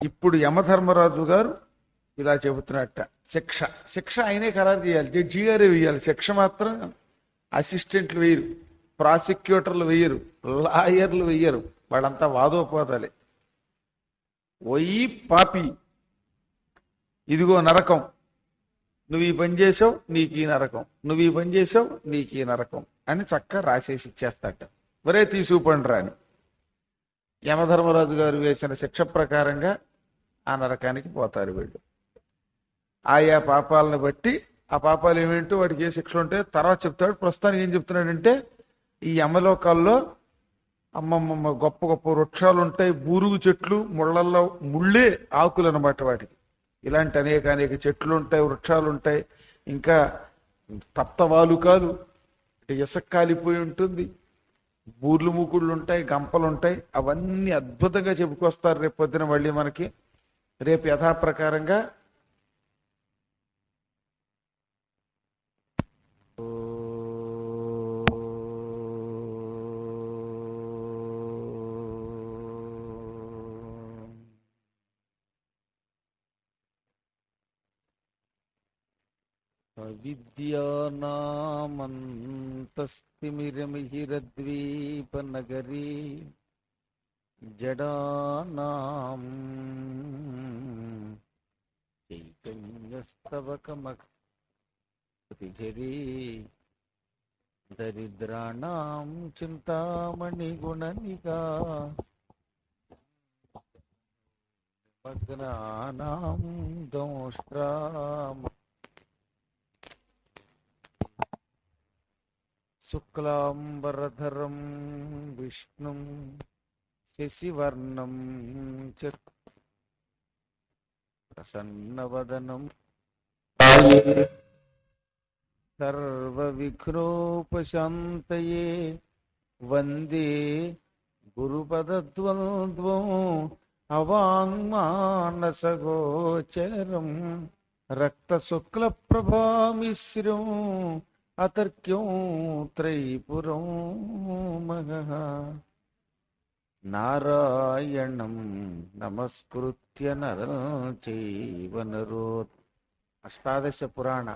ఇప్పుడు యమధర్మరాజు గారు ఇలా చెబుతున్నట్ట. శిక్ష శిక్ష ఆయనే ఖరారు చేయాలి, జడ్జి గారే వేయాలి. శిక్ష మాత్రం అసిస్టెంట్లు వేయరు, ప్రాసిక్యూటర్లు వేయరు, లాయర్లు వేయరు. వాళ్ళంతా వాదోపవాదాలే. ఓయి పాపి, ఇదిగో నరకం, నువ్వు ఈ పని చేసావు నీకు ఈ నరకం, నువ్వు ఈ పని చేసావు నీకు ఈ నరకం అని చక్కగా రాసేసి ఇచ్చేస్తాట. మరే తీసుకుపండి రాని. యమధర్మరాజు గారు వేసిన శిక్ష ప్రకారంగా ఆ నరకానికి పోతారు వీళ్ళు. ఆయా పాపాలను బట్టి ఆ పాపాలు ఏమేంటో వాటికి ఏ శిక్ష ఉంటే తర్వాత చెప్తాడు. ప్రస్తుతానికి ఏం చెప్తున్నాడంటే, ఈ యమలోకాల్లో అమ్మమ్మమ్మ గొప్ప గొప్ప వృక్షాలు ఉంటాయి, బూరుగు చెట్లు, ముళ్ళల్లో ముళ్ళే ఆకులు అనమాట వాటికి. ఇలాంటి అనేక అనేక చెట్లు ఉంటాయి, వృక్షాలు ఉంటాయి. ఇంకా తప్తవాలుకాలు, ఇసుక కాలిపోయి ఉంటుంది, బూర్లు మూకుళ్ళు ఉంటాయి, గంపలు ఉంటాయి. అవన్నీ అద్భుతంగా చెప్పుకొస్తారు రేపు పొద్దున మళ్ళీ మనకి. రేపు యథాప్రకారంగా విద్యానామంతస్తిమిరమిహిరద్వీపనగరీ జడానాం చైతన్యస్తవకమతిఝరీ దరిద్రాణాం చింతామణిగుణనిగా మగ్నానాం దోష్ట్రామ శుక్లాంబరధరం విష్ణుం శశివర్ణం ప్రసన్నవదనం సర్వవిఘ్నోపశాంతయే వందే గురుపదద్వంద్వం అవాంగ్మానసగోచరం రక్తశుక్లప్రభామిశ్రం అతర్క్యం త్రైపురం మహః. నారాయణం నమస్కృత్య నరం చైవ నరోత్తమం. అష్టాదశ పురాణ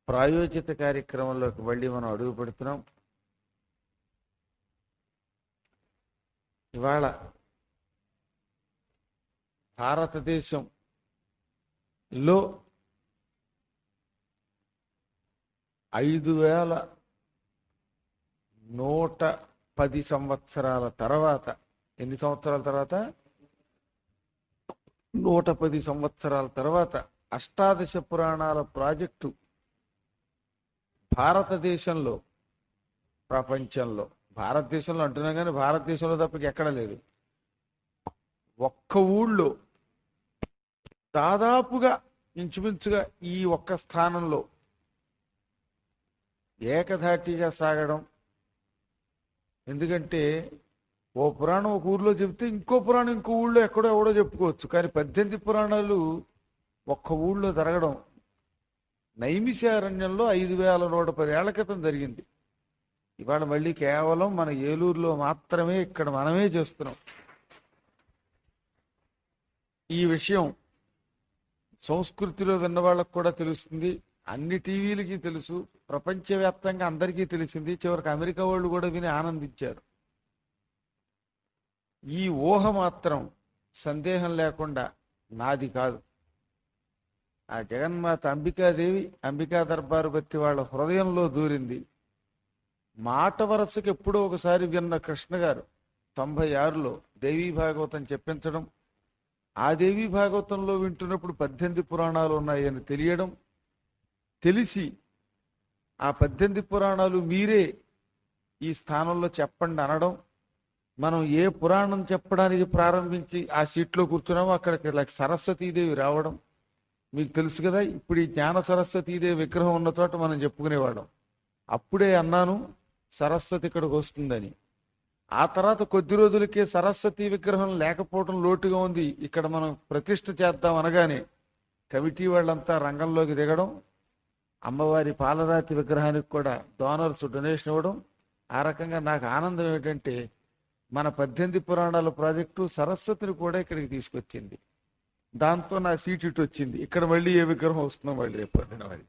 ప్రాయోజిత కార్యక్రమంలోకి మళ్ళీ మనం అడుగు పెడుతున్నాం. ఇవాళ భారతదేశంలో 5110 సంవత్సరాల తర్వాత, ఎన్ని సంవత్సరాల తర్వాత? 110 సంవత్సరాల తర్వాత అష్టాదశ పురాణాల ప్రాజెక్టు భారతదేశంలో, ప్రపంచంలో, భారతదేశంలో అంటున్నాం కానీ భారతదేశంలో తప్ప ఎక్కడ లేదు. ఒక్క ఊళ్ళో దాదాపుగా ఇంచుమించుగా ఈ ఒక్క స్థానంలో ఏకధాటిగా సాగడం. ఎందుకంటే ఓ పురాణం ఒక ఊర్లో చెప్తే ఇంకో పురాణం ఇంకో ఊళ్ళో ఎక్కడో ఎవడో చెప్పుకోవచ్చు. కానీ 18 పురాణాలు ఒక్క ఊళ్ళో జరగడం నైమిషారణ్యంలో 5110 ఏళ్ల క్రితం జరిగింది. ఇవాళ మళ్ళీ కేవలం మన ఏలూరులో మాత్రమే ఇక్కడ మనమే చేస్తున్నాం. ఈ విషయం సంస్కృతిలో విన్న వాళ్ళకు కూడా తెలుస్తుంది, అన్ని టీవీలకి తెలుసు, ప్రపంచవ్యాప్తంగా అందరికీ తెలిసింది. చివరికి అమెరికా వాళ్ళు కూడా విని ఆనందించారు. ఈ ఊహ మాత్రం సందేహం లేకుండా నాది కాదు. ఆ జగన్మాత అంబికాదేవి, అంబికా దర్బారు బట్టి వాళ్ళ హృదయంలో దూరింది. మాట వరసకు ఎప్పుడో ఒకసారి విన్న కృష్ణ గారు 96లో దేవీ భాగవతం చెప్పించడం, ఆ దేవీ భాగవతంలో వింటున్నప్పుడు 18 పురాణాలు ఉన్నాయని తెలియడం, తెలిసి ఆ 18 పురాణాలు మీరే ఈ స్థానంలో చెప్పండి అనడం, మనం ఏ పురాణం చెప్పడానికి ప్రారంభించి ఆ సీట్లో కూర్చున్నామో అక్కడికి సరస్వతీదేవి రావడం. మీకు తెలుసు కదా, ఇప్పుడు ఈ జ్ఞాన సరస్వతీదేవి విగ్రహం ఉన్న చోట మనం చెప్పుకునేవాళ్ళం. అప్పుడే అన్నాను సరస్వతి ఇక్కడికి వస్తుందని. ఆ తర్వాత కొద్ది రోజులకే సరస్వతి విగ్రహం లేకపోవడం లోటుగా ఉంది, ఇక్కడ మనం ప్రతిష్ఠ చేద్దాం అనగానే కమిటీ వాళ్ళంతా రంగంలోకి దిగడం, అమ్మవారి పాలరాతి విగ్రహానికి కూడా డోనర్స్ డొనేషన్ ఇవ్వడం. ఆ రకంగా నాకు ఆనందం ఏమిటంటే మన 18 పురాణాల ప్రాజెక్టు సరస్వతిని కూడా ఇక్కడికి తీసుకొచ్చింది. దాంతో నా సీట్ ఇటు వచ్చింది. ఇక్కడ మళ్ళీ ఏ విగ్రహం వస్తుందో మళ్ళీ రేపు పొద్దున మరి.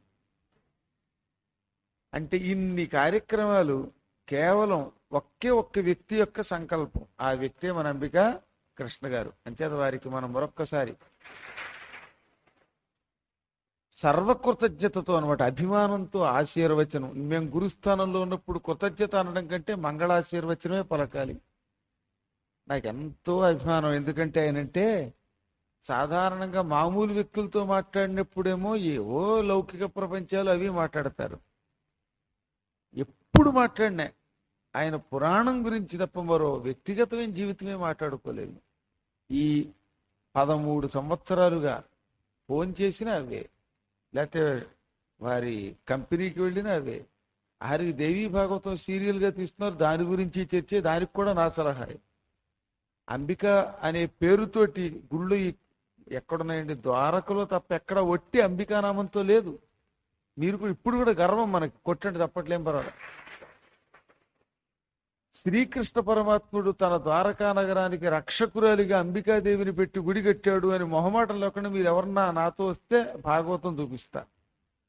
అంటే ఇన్ని కార్యక్రమాలు కేవలం ఒక్క వ్యక్తి యొక్క సంకల్పం. ఆ వ్యక్తే మన అంబిక కృష్ణ గారు. అంచేత వారికి మనం మరొక్కసారి సర్వకృతజ్ఞతతో అనమాట, అభిమానంతో ఆశీర్వచనం. మేము గురుస్థానంలో ఉన్నప్పుడు కృతజ్ఞత అనడం కంటే మంగళాశీర్వచనమే పలకాలి. నాకు ఎంతో అభిమానం. ఎందుకంటే ఆయనంటే సాధారణంగా మామూలు వ్యక్తులతో మాట్లాడినప్పుడేమో ఏవో లౌకిక ప్రపంచాలు అవి మాట్లాడతారు. ఎప్పుడు మాట్లాడినా ఆయన పురాణం గురించి తప్ప మరో వ్యక్తిగతమైన జీవితమే మాట్లాడుకోలేదు. ఈ 13 సంవత్సరాలుగా ఫోన్ చేసినా అవే, లేకపోతే వారి కంపెనీకి వెళ్ళినా అవే. ఆరికి దేవీ భాగవతం సీరియల్గా తీస్తున్నారు, దాని గురించి చర్చే. దానికి కూడా నా సలహా. అంబిక అనే పేరుతోటి గుళ్ళు ఎక్కడున్నాయండి? ద్వారకలో తప్ప ఎక్కడ ఒట్టి అంబికానామంతో లేదు. మీరు కూడా ఇప్పుడు కూడా గర్వం మనకి, కొట్టండి తప్పట్లేం పర్వాలేదు. శ్రీకృష్ణ పరమాత్ముడు తన ద్వారకా నగరానికి రక్షకురాలిగా అంబికాదేవిని పెట్టి గుడి కట్టాడు అని మొహమాటం లేకుండా మీరు ఎవరన్నా నాతో వస్తే భాగవతం చూపిస్తా.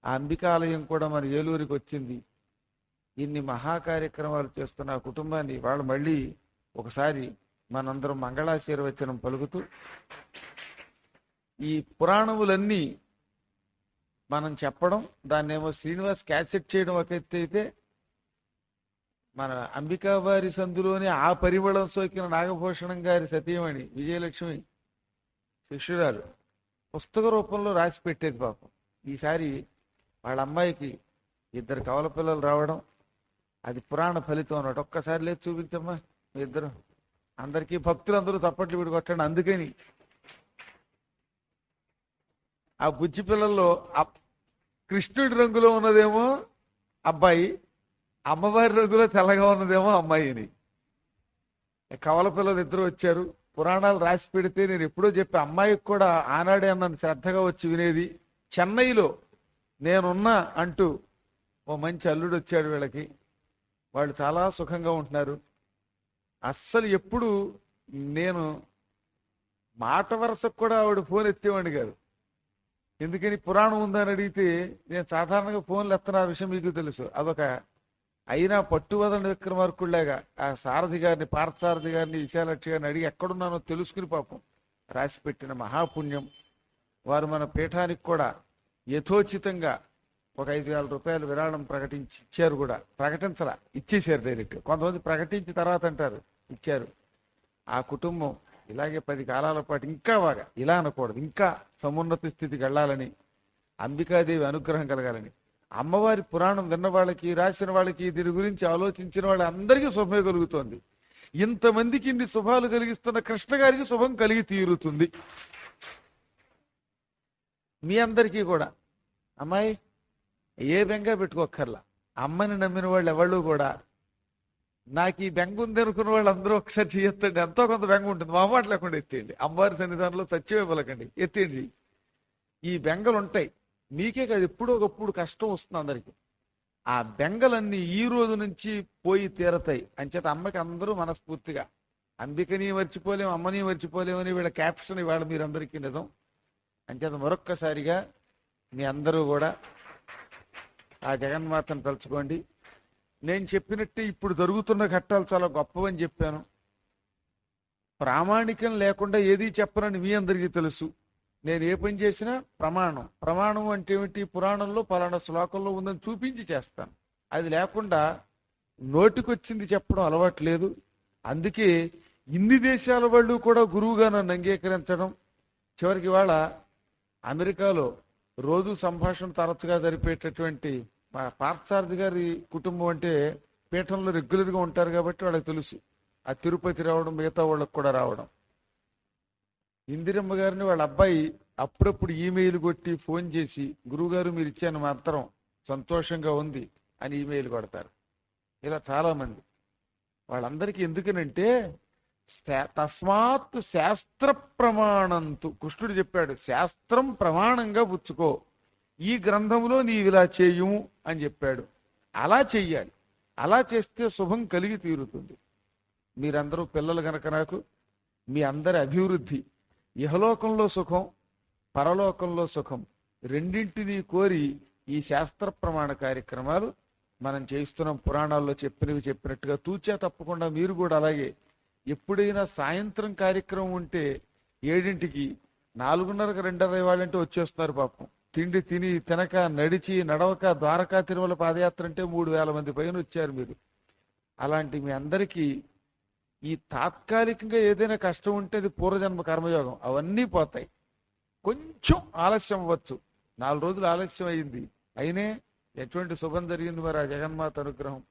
ఆ అంబికాలయం కూడా మన ఏలూరికి వచ్చింది. ఇన్ని మహా కార్యక్రమాలు చేస్తున్న ఆ కుటుంబాన్ని వాళ్ళు మళ్ళీ ఒకసారి మనందరం మంగళాశీర్వచనం పలుకుతూ, ఈ పురాణములన్నీ మనం చెప్పడం, దాన్నేమో శ్రీనివాస్ క్యాసెట్ చేయడం ఒక ఎత్తు అయితే, మన అంబికావారి సందులోనే ఆ పరిమళం సోకిన నాగభూషణం గారి సతీమణి విజయలక్ష్మి శిష్యురాలు పుస్తక రూపంలో రాసి పెట్టేది పాపం. ఈసారి వాళ్ళ అమ్మాయికి 2 కవల పిల్లలు రావడం, అది పురాణ ఫలితం అన్నమాట. ఒక్కసారి లేదు చూపించమ్మా మీ ఇద్దరు. అందరికీ భక్తులందరూ తప్పట్లు వీడు కొట్టండి. అందుకని ఆ బుజ్జి పిల్లల్లో కృష్ణుడి రంగులో ఉన్నదేమో అబ్బాయి, అమ్మవారి రంగులో తెల్లగా ఉన్నదేమో అమ్మాయిని. కవల పిల్లలు ఇద్దరు వచ్చారు. పురాణాలు రాసి పెడితే నేను ఎప్పుడో చెప్పి అమ్మాయికి కూడా ఆనాడే అన్నాను, శ్రద్ధగా వచ్చి వినేది. చెన్నైలో నేనున్నా అంటూ ఓ మంచి అల్లుడు వచ్చాడు వీళ్ళకి. వాళ్ళు చాలా సుఖంగా ఉంటున్నారు. అస్సలు ఎప్పుడు నేను మాట వరుసకు కూడా ఆవిడ ఫోన్ ఎత్తేవాడిని కాదు. ఎందుకని పురాణం ఉందని అడిగితే నేను సాధారణంగా ఫోన్లు ఎత్తన, ఆ విషయం మీకు తెలుసు. అదొక అయినా పట్టువదల విక్రమార్కుడిలాగా ఆ సారథి గారిని, పార్థసారథి గారిని, విశాలక్షి గారిని అడిగి ఎక్కడున్నానో తెలుసుకుని పాపం రాసి పెట్టిన మహాపుణ్యం. వారు మన పీఠానికి కూడా యథోచితంగా ఒక 5,000 రూపాయలు విరాళం ప్రకటించి ఇచ్చారు. కూడా ప్రకటించలా, ఇచ్చేశారు డైరెక్ట్. కొంతమంది ప్రకటించి తర్వాత అంటారు ఇచ్చారు. ఆ కుటుంబం ఇలాగే 10 కాలాల పాటు ఇంకా బాగా, ఇలా అనకూడదు, ఇంకా సమున్నత స్థితికి వెళ్ళాలని, అంబికాదేవి అనుగ్రహం కలగాలని, అమ్మవారి పురాణం విన్న వాళ్ళకి, రాసిన వాళ్ళకి, దీని గురించి ఆలోచించిన వాళ్ళందరికీ శుభమే కలుగుతోంది. ఇంతమందికి ఇన్ని శుభాలు కలిగిస్తున్న కృష్ణ గారికి శుభం కలిగి తీరుతుంది. మీ అందరికీ కూడా అమ్మాయి ఏ బెంగ పెట్టుకోక్కర్లా. అమ్మని నమ్మిన వాళ్ళు ఎవళ్ళు కూడా నాకు ఈ బెంగ ఉంది అనుకున్న వాళ్ళు అందరూ ఒకసారి చేయొత్తండి. ఎంతో కొంత బెంగ ఉంటుంది, మా మాట లేకుండా ఎత్తేయండి. అమ్మవారి సన్నిధానంలో సత్యమే పలకండి, ఎత్తేయండి. ఈ బెంగలు ఉంటాయి మీకే కాదు, ఎప్పుడో ఒకప్పుడు కష్టం వస్తుంది అందరికి. ఆ బెంగలన్నీ ఈ రోజు నుంచి పోయి తీరతాయి. అంచేత అమ్మకి అందరూ మనస్ఫూర్తిగా అంబికని మర్చిపోలేము, అమ్మని మర్చిపోలేమని వీళ్ళ క్యాప్షన్ ఇవాళ మీరందరికీ నిజం. అంచేత మరొక్కసారిగా మీ అందరూ కూడా ఆ జగన్మాతను తలుచుకోండి. నేను చెప్పినట్టే ఇప్పుడు జరుగుతున్న ఘట్టాలు చాలా గొప్పవని చెప్పాను. ప్రామాణికం లేకుండా ఏదీ చెప్పనని మీ అందరికీ తెలుసు. నేను ఏ పని చేసినా ప్రమాణం. ప్రమాణం అంటే ఏమిటి? పురాణంలో పలానా శ్లోకంలో ఉందని చూపించి చేస్తాను. అది లేకుండా నోటికొచ్చింది చెప్పడం అలవాటు లేదు. అందుకే ఇన్ని దేశాల వాళ్ళు కూడా గురువుగా నన్ను అంగీకరించడం. చివరికి వాళ్ళ అమెరికాలో రోజు సంభాషణ తరచుగా జరిపేటటువంటి మా పార్థసారథి గారి కుటుంబం అంటే పీఠంలో రెగ్యులర్గా ఉంటారు కాబట్టి వాళ్ళకి తెలుసు. ఆ తిరుపతి రావడం, మిగతా వాళ్ళకి కూడా రావడం. ఇందిరమ్మ గారిని వాళ్ళ అబ్బాయి అప్పుడప్పుడు ఈమెయిల్ కొట్టి ఫోన్ చేసి, గురువుగారు మీరు ఇచ్చాను మాత్రం సంతోషంగా ఉంది అని ఈమెయిల్ కొడతారు. ఇలా చాలా మంది. వాళ్ళందరికీ ఎందుకనంటే తస్మాత్ శాస్త్ర ప్రమాణంతు, కృష్ణుడు చెప్పాడు శాస్త్రం ప్రమాణంగా పుచ్చుకో, ఈ గ్రంథంలో నీవు ఇలా చేయము అని చెప్పాడు. అలా చెయ్యాలి. అలా చేస్తే శుభం కలిగి తీరుతుంది. మీరందరూ పిల్లలు గనక నాకు మీ అందరి అభివృద్ధి, ఇహలోకంలో సుఖం, పరలోకంలో సుఖం రెండింటినీ కోరి ఈ శాస్త్ర ప్రమాణ కార్యక్రమాలు మనం చేయిస్తున్నాం. పురాణాల్లో చెప్పినవి చెప్పినట్టుగా తూచా తప్పకుండా మీరు కూడా అలాగే ఎప్పుడైనా సాయంత్రం కార్యక్రమం ఉంటే 7ంటికి 4:30కి 2:30 వాళ్ళంటే వచ్చేస్తున్నారు పాపం. తిండి తిని తినక నడిచి నడవక ద్వారకా తిరుమల పాదయాత్ర అంటే 3,000 మంది పైన వచ్చారు మీరు. అలాంటి మీ అందరికీ ఈ తాత్కాలికంగా ఏదైనా కష్టం ఉంటే అది పూర్వజన్మ కర్మయోగం, అవన్నీ పోతాయి. కొంచెం ఆలస్యం అవ్వచ్చు, 4 రోజులు ఆలస్యం అయింది, అయినే ఎటువంటి శుభం జరిగింది మరి ఆ జగన్మాత అనుగ్రహం.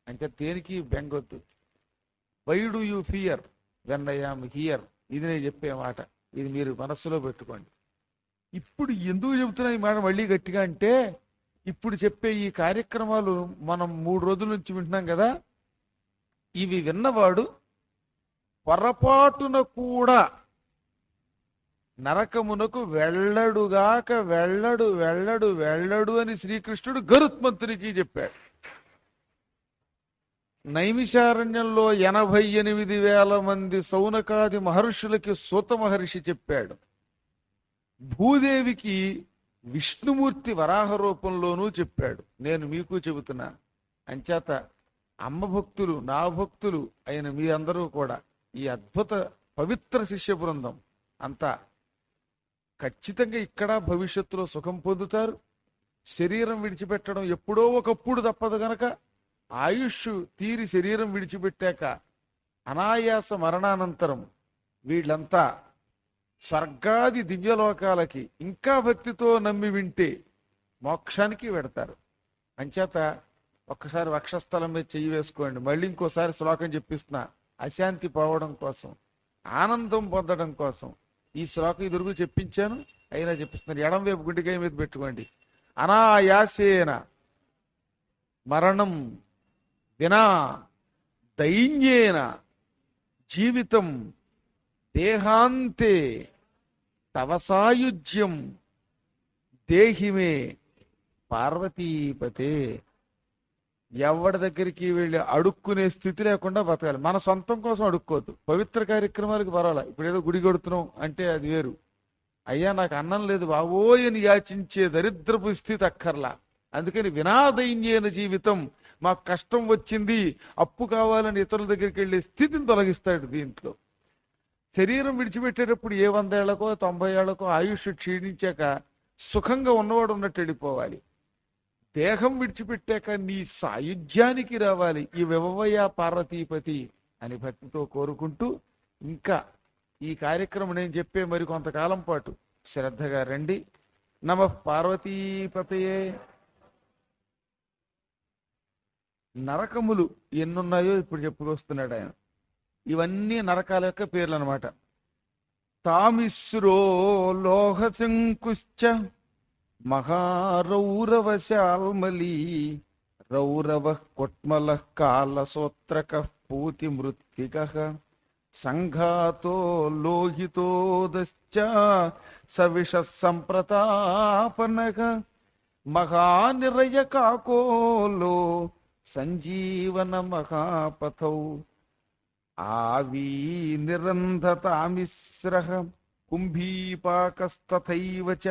అంటే దేనికి బెంగొద్దు. Why do you fear when I am here, ఇది నేను చెప్పే మాట, ఇది మీరు మనస్సులో పెట్టుకోండి. ఇప్పుడు ఎందుకు చెబుతున్నా ఈ మాట మళ్ళీ గట్టిగా అంటే, ఇప్పుడు చెప్పే ఈ కార్యక్రమాలు మనం 3 రోజుల నుంచి వింటున్నాం కదా, ఇవి విన్నవాడు పొరపాటున కూడా నరకమునకు వెళ్ళడుగాక వెళ్ళడు వెళ్ళడు వెళ్ళడు అని శ్రీకృష్ణుడు గరుత్మంతునికి చెప్పాడు. నైమిషారణ్యంలో 88,000 మంది సౌనకాది మహర్షులకి సూత మహర్షి చెప్పాడు. భూదేవికి విష్ణుమూర్తి వరాహ రూపంలోనూ చెప్పాడు. నేను మీకు చెబుతున్నా. అంచేత అమ్మ భక్తులు, నా భక్తులు అయిన మీ అందరూ కూడా ఈ అద్భుత పవిత్ర శిష్య బృందం అంతా ఖచ్చితంగా ఇక్కడ భవిష్యత్తులో సుఖం పొందుతారు. శరీరం విడిచిపెట్టడం ఎప్పుడో ఒకప్పుడు తప్పదు గనక ఆయుష్ తీరి శరీరం విడిచిపెట్టాక అనాయాస మరణానంతరం వీళ్ళంతా స్వర్గాది దివ్యలోకాలకి ఇంకా భక్తితో నమ్మి వింటే మోక్షానికి వెడతారు. అంచేత ఒక్కసారి వక్షస్థలం మీద చెయ్యి వేసుకోండి. మళ్ళీ ఇంకోసారి శ్లోకం చెప్పిస్తున్నా. అశాంతి పోవడం కోసం, ఆనందం పొందడం కోసం ఈ శ్లోకం ఇదురుగు చెప్పించాను, అయినా చెప్పిస్తున్నారు. ఎడం వైపు గుండెకాయ మీద పెట్టుకోండి. అనాయాసేన మరణం వినా దైన్యేన జీవితం దేహాంతే తవ సాయుజ్యం దేహిమే పార్వతీపతే. ఎవరి దగ్గరికి వెళ్ళి అడుక్కునే స్థితి లేకుండా బతకాలి. మన సొంతం కోసం అడుక్కోవద్దు. పవిత్ర కార్యక్రమాలకు పర్వాలా. ఇప్పుడు ఏదో గుడి కొడుతున్నాం అంటే అది వేరు. అయ్యా నాకు అన్నం లేదు బావోయ్ అని యాచించే దరిద్రపు స్థితి అక్కర్లా. అందుకని వినాదైన్యైన జీవితం, మాకు కష్టం వచ్చింది అప్పు కావాలని ఇతరుల దగ్గరికి వెళ్ళే స్థితిని తొలగిస్తాడు. దీంట్లో శరీరం విడిచిపెట్టేటప్పుడు 100 ఏళ్లకో 90 ఏళ్లకో ఆయుష్ క్షీణించాక సుఖంగా ఉన్నవాడు ఉన్నట్టు వెళ్ళిపోవాలి. దేహం విడిచిపెట్టాక నీ సాయుధ్యానికి రావాలి. ఈ వివవయ పార్వతీపతి అని భక్తితో కోరుకుంటూ, ఇంకా ఈ కార్యక్రమం నేను చెప్పే మరి కొంతకాలం పాటు శ్రద్ధగా రండి. నమః పార్వతీపతయే. నరకములు ఎన్నున్నాయో ఇప్పుడు చెప్పుకొస్తున్నాడు ఆయన. ఇవన్నీ నరకాల యొక్క పేర్లు అనమాట. తామిశ్రో లోహశంకుశ్చ మహారౌరవశాల్మలీ రౌరవ కొట్మల కాలసోత్రక పూతి మృత్తిక సంఘాతో లోహితోదశ్చ సవిష సంప్రతాపనక మహానిరయ కాకోలో సంజీవన మహాపథౌ ఆవీ నిరంధతామిశ్ర కుంభీపాకస్తథైవ చ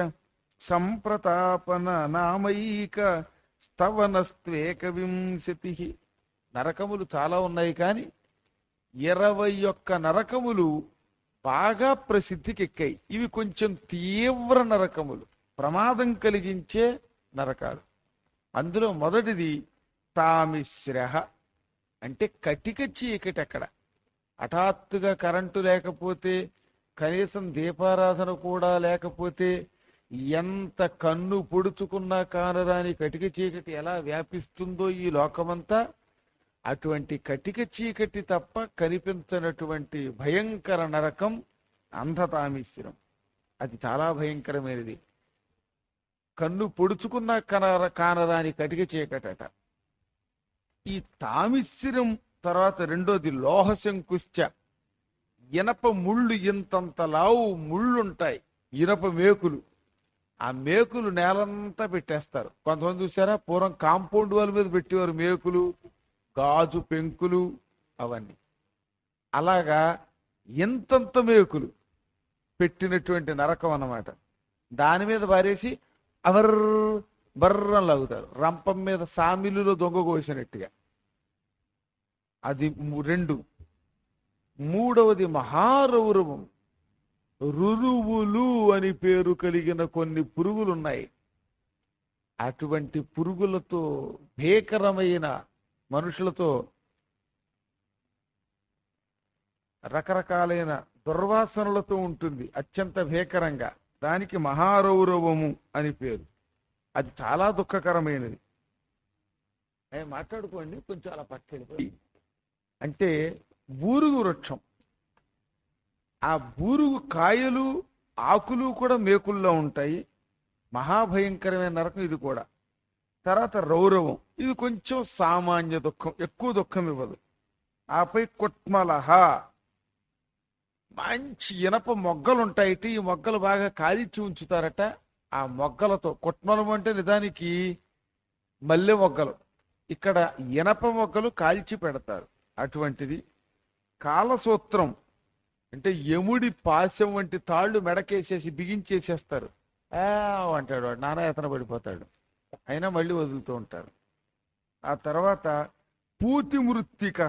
సంప్రతాపన నామైక స్తవనస్త్వేకవింశతి. నరకములు చాలా ఉన్నాయి, కానీ 21 నరకములు బాగా ప్రసిద్ధికి ఎక్కాయి. ఇవి కొంచెం తీవ్ర నరకములు, ప్రమాదం కలిగించే నరకాలు. అందులో మొదటిది తామిశ్ర అంటే కటిక చీకటి. అక్కడ హఠాత్తుగా కరెంటు లేకపోతే, కనీసం దీపారాధన కూడా లేకపోతే, ఎంత కన్ను పొడుచుకున్నా కానరాని కటిక చీకటి ఎలా వ్యాపిస్తుందో ఈ లోకమంతా, అటువంటి కటిక చీకటి తప్ప కనిపించినటువంటి భయంకర నరకం అంధతామిశ్రం. అది చాలా భయంకరమైనది. కన్ను పొడుచుకున్నా కానరాని కటిక చీకటట. ఈ తామిశ్రం తర్వాత రెండోది లోహశంకుశ్చ. ఇనప ముళ్ళు, ఇంతంత లావు ముళ్ళుంటాయి, ఇనప మేకులు. ఆ మేకులు నేలంతా పెట్టేస్తారు. కొంతమంది చూసారా, పూర్వం కాంపౌండ్ వాళ్ళ మీద పెట్టేవారు మేకులు, గాజు పెంకులు, అవన్నీ. అలాగా ఇంతంత మేకులు పెట్టినటువంటి నరకం అన్నమాట. దాని మీద పారేసి అవర్ బర్రం లాగుతారు, రంపం మీద సామిలులో దొంగ కోసినట్టుగా. అది రెండు. మూడవది మహారౌరవం. రురువులు అని పేరు కలిగిన కొన్ని పురుగులున్నాయి. అటువంటి పురుగులతో భీకరమైన మనుషులతో రకరకాలైన దుర్వాసనలతో ఉంటుంది, అత్యంత భీకరంగా. దానికి మహారౌరవము అని పేరు. అది చాలా దుఃఖకరమైనది. మాట్లాడుకోండి కొంచెం అలా పక్కడిపోయి. అంటే బూరుగు వృక్షం. ఆ బూరుగు కాయలు ఆకులు కూడా మేకుల్లో ఉంటాయి. మహాభయంకరమైన నరకం ఇది కూడా. తర్వాత రౌరవం, ఇది కొంచెం సామాన్య దుఃఖం, ఎక్కువ దుఃఖం ఇవ్వదు. ఆపై కుట్మలహ, మంచి ఇనప మొగ్గలు ఉంటాయి. ఈ మొగ్గలు బాగా కాల్చి ఉంచుతారట. ఆ మొగ్గలతో, కుట్మలం అంటే నిజానికి మల్లె మొగ్గలు, ఇక్కడ ఇనప మొగ్గలు కాల్చి పెడతారు. అటువంటిది. కాలసూత్రం అంటే యముడి పాశం వంటి తాళ్ళు మెడకేసేసి బిగించేసేస్తారు. అంటాడు వాడు, నానాయతన పడిపోతాడు. అయినా మళ్ళీ వదులుతూ ఉంటారు. ఆ తర్వాత పూతి మృత్తిక,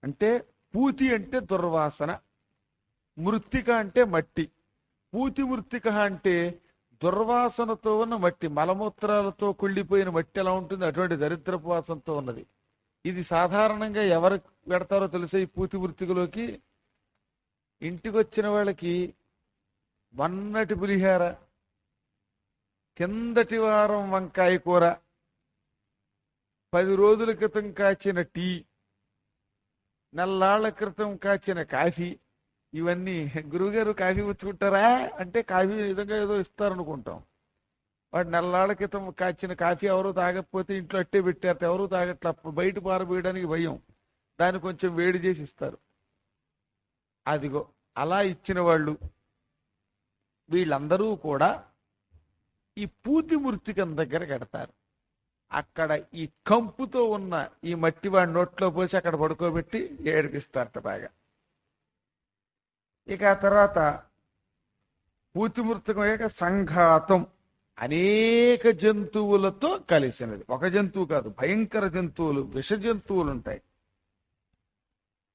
అంటే పూతి అంటే దుర్వాసన, మృత్తిక అంటే మట్టి. పూతి మృత్తిక అంటే దుర్వాసనతో ఉన్న మట్టి, మలమూత్రాలతో కుళ్ళిపోయిన మట్టి ఎలా ఉంటుంది అటువంటి దరిద్రపు వాసనతో ఉన్నది. ఇది సాధారణంగా ఎవరు పెడతారో తెలుసా? ఈ పూతి మృత్తికలోకి ఇంటికి వచ్చిన వాళ్ళకి వన్నటి పులిహార, కిందటి వారం వంకాయ కూర, 10 రోజుల క్రితం కాచిన టీ, నెల్లాళ్ల క్రితం కాచిన కాఫీ, ఇవన్నీ గురువుగారు కాఫీ పుచ్చుకుంటారా అంటే కాఫీ విధంగా ఏదో ఇస్తారనుకుంటాం. వాడు నెల్లాళ్ల క్రితం కాచిన కాఫీ ఎవరు తాగకపోతే ఇంట్లో అట్టే పెట్టారట, ఎవరు తాగట్లా, బయట పారబోయడానికి భయం, దాన్ని కొంచెం వేడి చేసి ఇస్తారు. అదిగో అలా ఇచ్చిన వాళ్ళు వీళ్ళందరూ కూడా ఈ పూతి మృత్తికం దగ్గర కడతారు. అక్కడ ఈ కంపుతో ఉన్న ఈ మట్టి వాడి నోట్లో పోసి అక్కడ పడుకోబెట్టి ఏడిపిస్తారట బాగా. ఇక ఆ తర్వాత పూతి మృత్తికం అయ్యాక సంఘాతం, అనేక జంతువులతో కలిసినది. ఒక జంతువు కాదు, భయంకర జంతువులు, విష జంతువులు ఉంటాయి.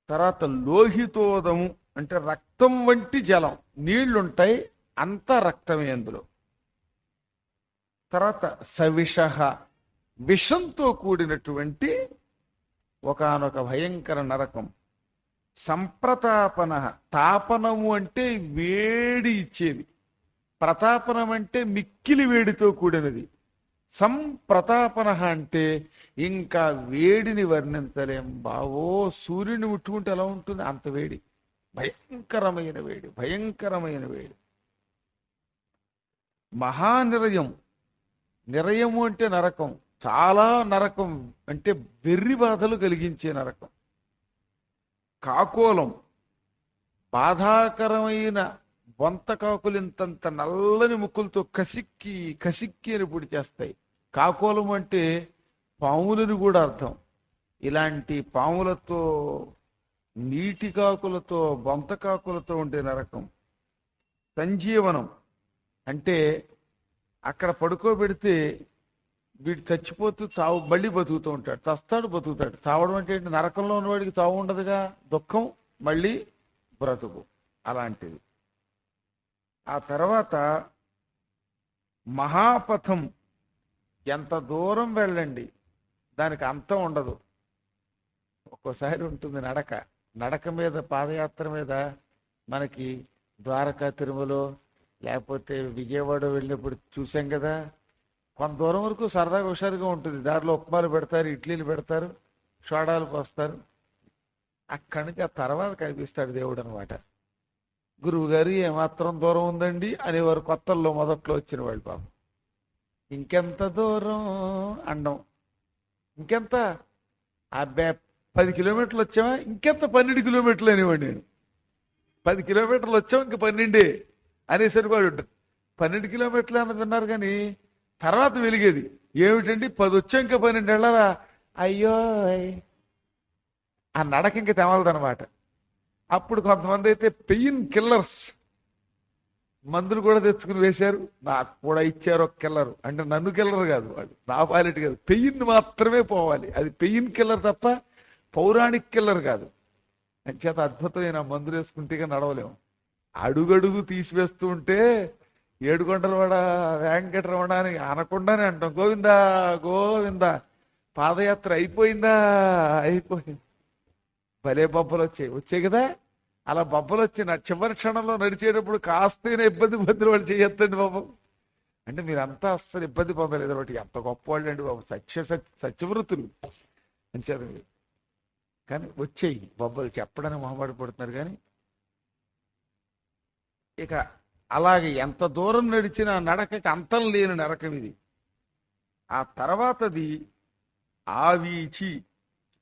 తర్వాత లోహితోదము అంటే రక్తం వంటి జలం, నీళ్లుంటాయి, అంతా రక్తమే అందులో. తర్వాత సవిష, విషంతో కూడినటువంటి ఒకానొక భయంకర నరకం. సంప్రతాపన, తాపనము అంటే వేడి ఇచ్చేది, ప్రతాపనం అంటే మిక్కిలి వేడితో కూడినది. సంప్రతాపన అంటే ఇంకా వేడిని వర్ణించలేం బావో. సూర్యుని ముట్టుకుంటే ఎలా ఉంటుంది అంత వేడి, భయంకరమైన వేడి, భయంకరమైన వేడి. మహానిరయం, నిరయము అంటే నరకం, చాలా నరకం, అంటే వెర్రి బాధలు కలిగించే నరకం. కాకోలం, బాధాకరమైన బొంతకాకులు ఇంతంత నల్లని ముక్కులతో కసిక్కి కసిక్కి అని పొడి చేస్తాయి. కాకోలం అంటే పాములని కూడా అర్థం. ఇలాంటి పాములతో, నీటి కాకులతో, బొంతకాకులతో ఉండే నరకం. సంజీవనం అంటే అక్కడ పడుకోబెడితే వీడు చచ్చిపోతూ చావు, మళ్ళీ బతుకుతూ ఉంటాడు, చస్తాడు బతుకుతాడు. చావడం అంటే నరకంలో ఉన్నవాడికి చావు ఉండదుగా, దుఃఖం, మళ్ళీ బ్రతుకు, అలాంటిది. ఆ తర్వాత మహాపథం, ఎంత దూరం వెళ్ళండి దానికి అంతం ఉండదు. ఒక్కోసారి ఉంటుంది నడక, నడక మీద, పాదయాత్ర మీద మనకి ద్వారకా, తిరుమల, లేకపోతే విజయవాడ వెళ్ళినప్పుడు చూసాం కదా, కొంత దూరం వరకు సరదాగా హుషారుగా ఉంటుంది. దారిలో ఉప్మాలు పెడతారు, ఇడ్లీలు పెడతారు, షోడాలు పోస్తారు. అక్కడి నుంచి ఆ తర్వాత కనిపిస్తాడు దేవుడు అనమాట. గురువు గారు ఏమాత్రం దూరం ఉందండి అనేవారు కొత్తల్లో, మొదట్లో వచ్చిన వాళ్ళు. పాపం ఇంకెంత దూరం అండం, ఇంకెంత, అబ్బాయి 10 కిలోమీటర్లు వచ్చామా, ఇంకెంత 12 కిలోమీటర్లు అనేవాడు నేను. 10 కిలోమీటర్లు వచ్చాం, ఇంక 12 అనేసరికి వాడు ఉంటుంది. 12 కిలోమీటర్లు అన్నది విన్నారు కానీ తర్వాత వెలిగేది ఏమిటండి, 10 వచ్చాం ఇంకా 12 వెళ్ళాలా, అయ్యో. ఆ నడక ఇంక తెమలదనమాట. అప్పుడు కొంతమంది అయితే పెయిన్ కిల్లర్స్ మందులు కూడా తెచ్చుకుని వేశారు. నాకు కూడా ఇచ్చారు ఒక కిల్లర్. అంటే నన్ను కిల్లర్ కాదు, వాడు నా పాలిట్ కాదు, పెయిన్ మాత్రమే పోవాలి. అది పెయిన్ కిల్లర్ తప్ప పౌరాణిక్ కిల్లర్ కాదు. అంచేత అద్భుతమైన మందులు వేసుకుంటే నడవలేము. అడుగడుగు తీసివేస్తూ ఉంటే ఏడుకొండలవాడ వెంకటరమణ అని అనకుండానే అంటాం, గోవిందా గోవిందా. పాదయాత్ర అయిపోయిందా, అయిపోయింది. భలే బొబ్బలు వచ్చాయి కదా. అలా బొబ్బలు వచ్చి నా చివరి క్షణంలో నడిచేటప్పుడు కాస్తైనా ఇబ్బంది పొందిన వాళ్ళు చేయొద్దండి బాబు. అంటే మీరంతా అస్సలు ఇబ్బంది పొందలేదు ఒకటి. ఎంత గొప్ప వాళ్ళు అండి బాబు, సత్యవృత్తులు అని చెప్పి. కానీ వచ్చేయి బొబ్బలు, చెప్పడానికి మొహమాట పడుతున్నారు. కానీ ఇక అలాగే ఎంత దూరం నడిచినా నడకకి అంతం లేని నరకం ఇది. ఆ తర్వాతది ఆవీచి,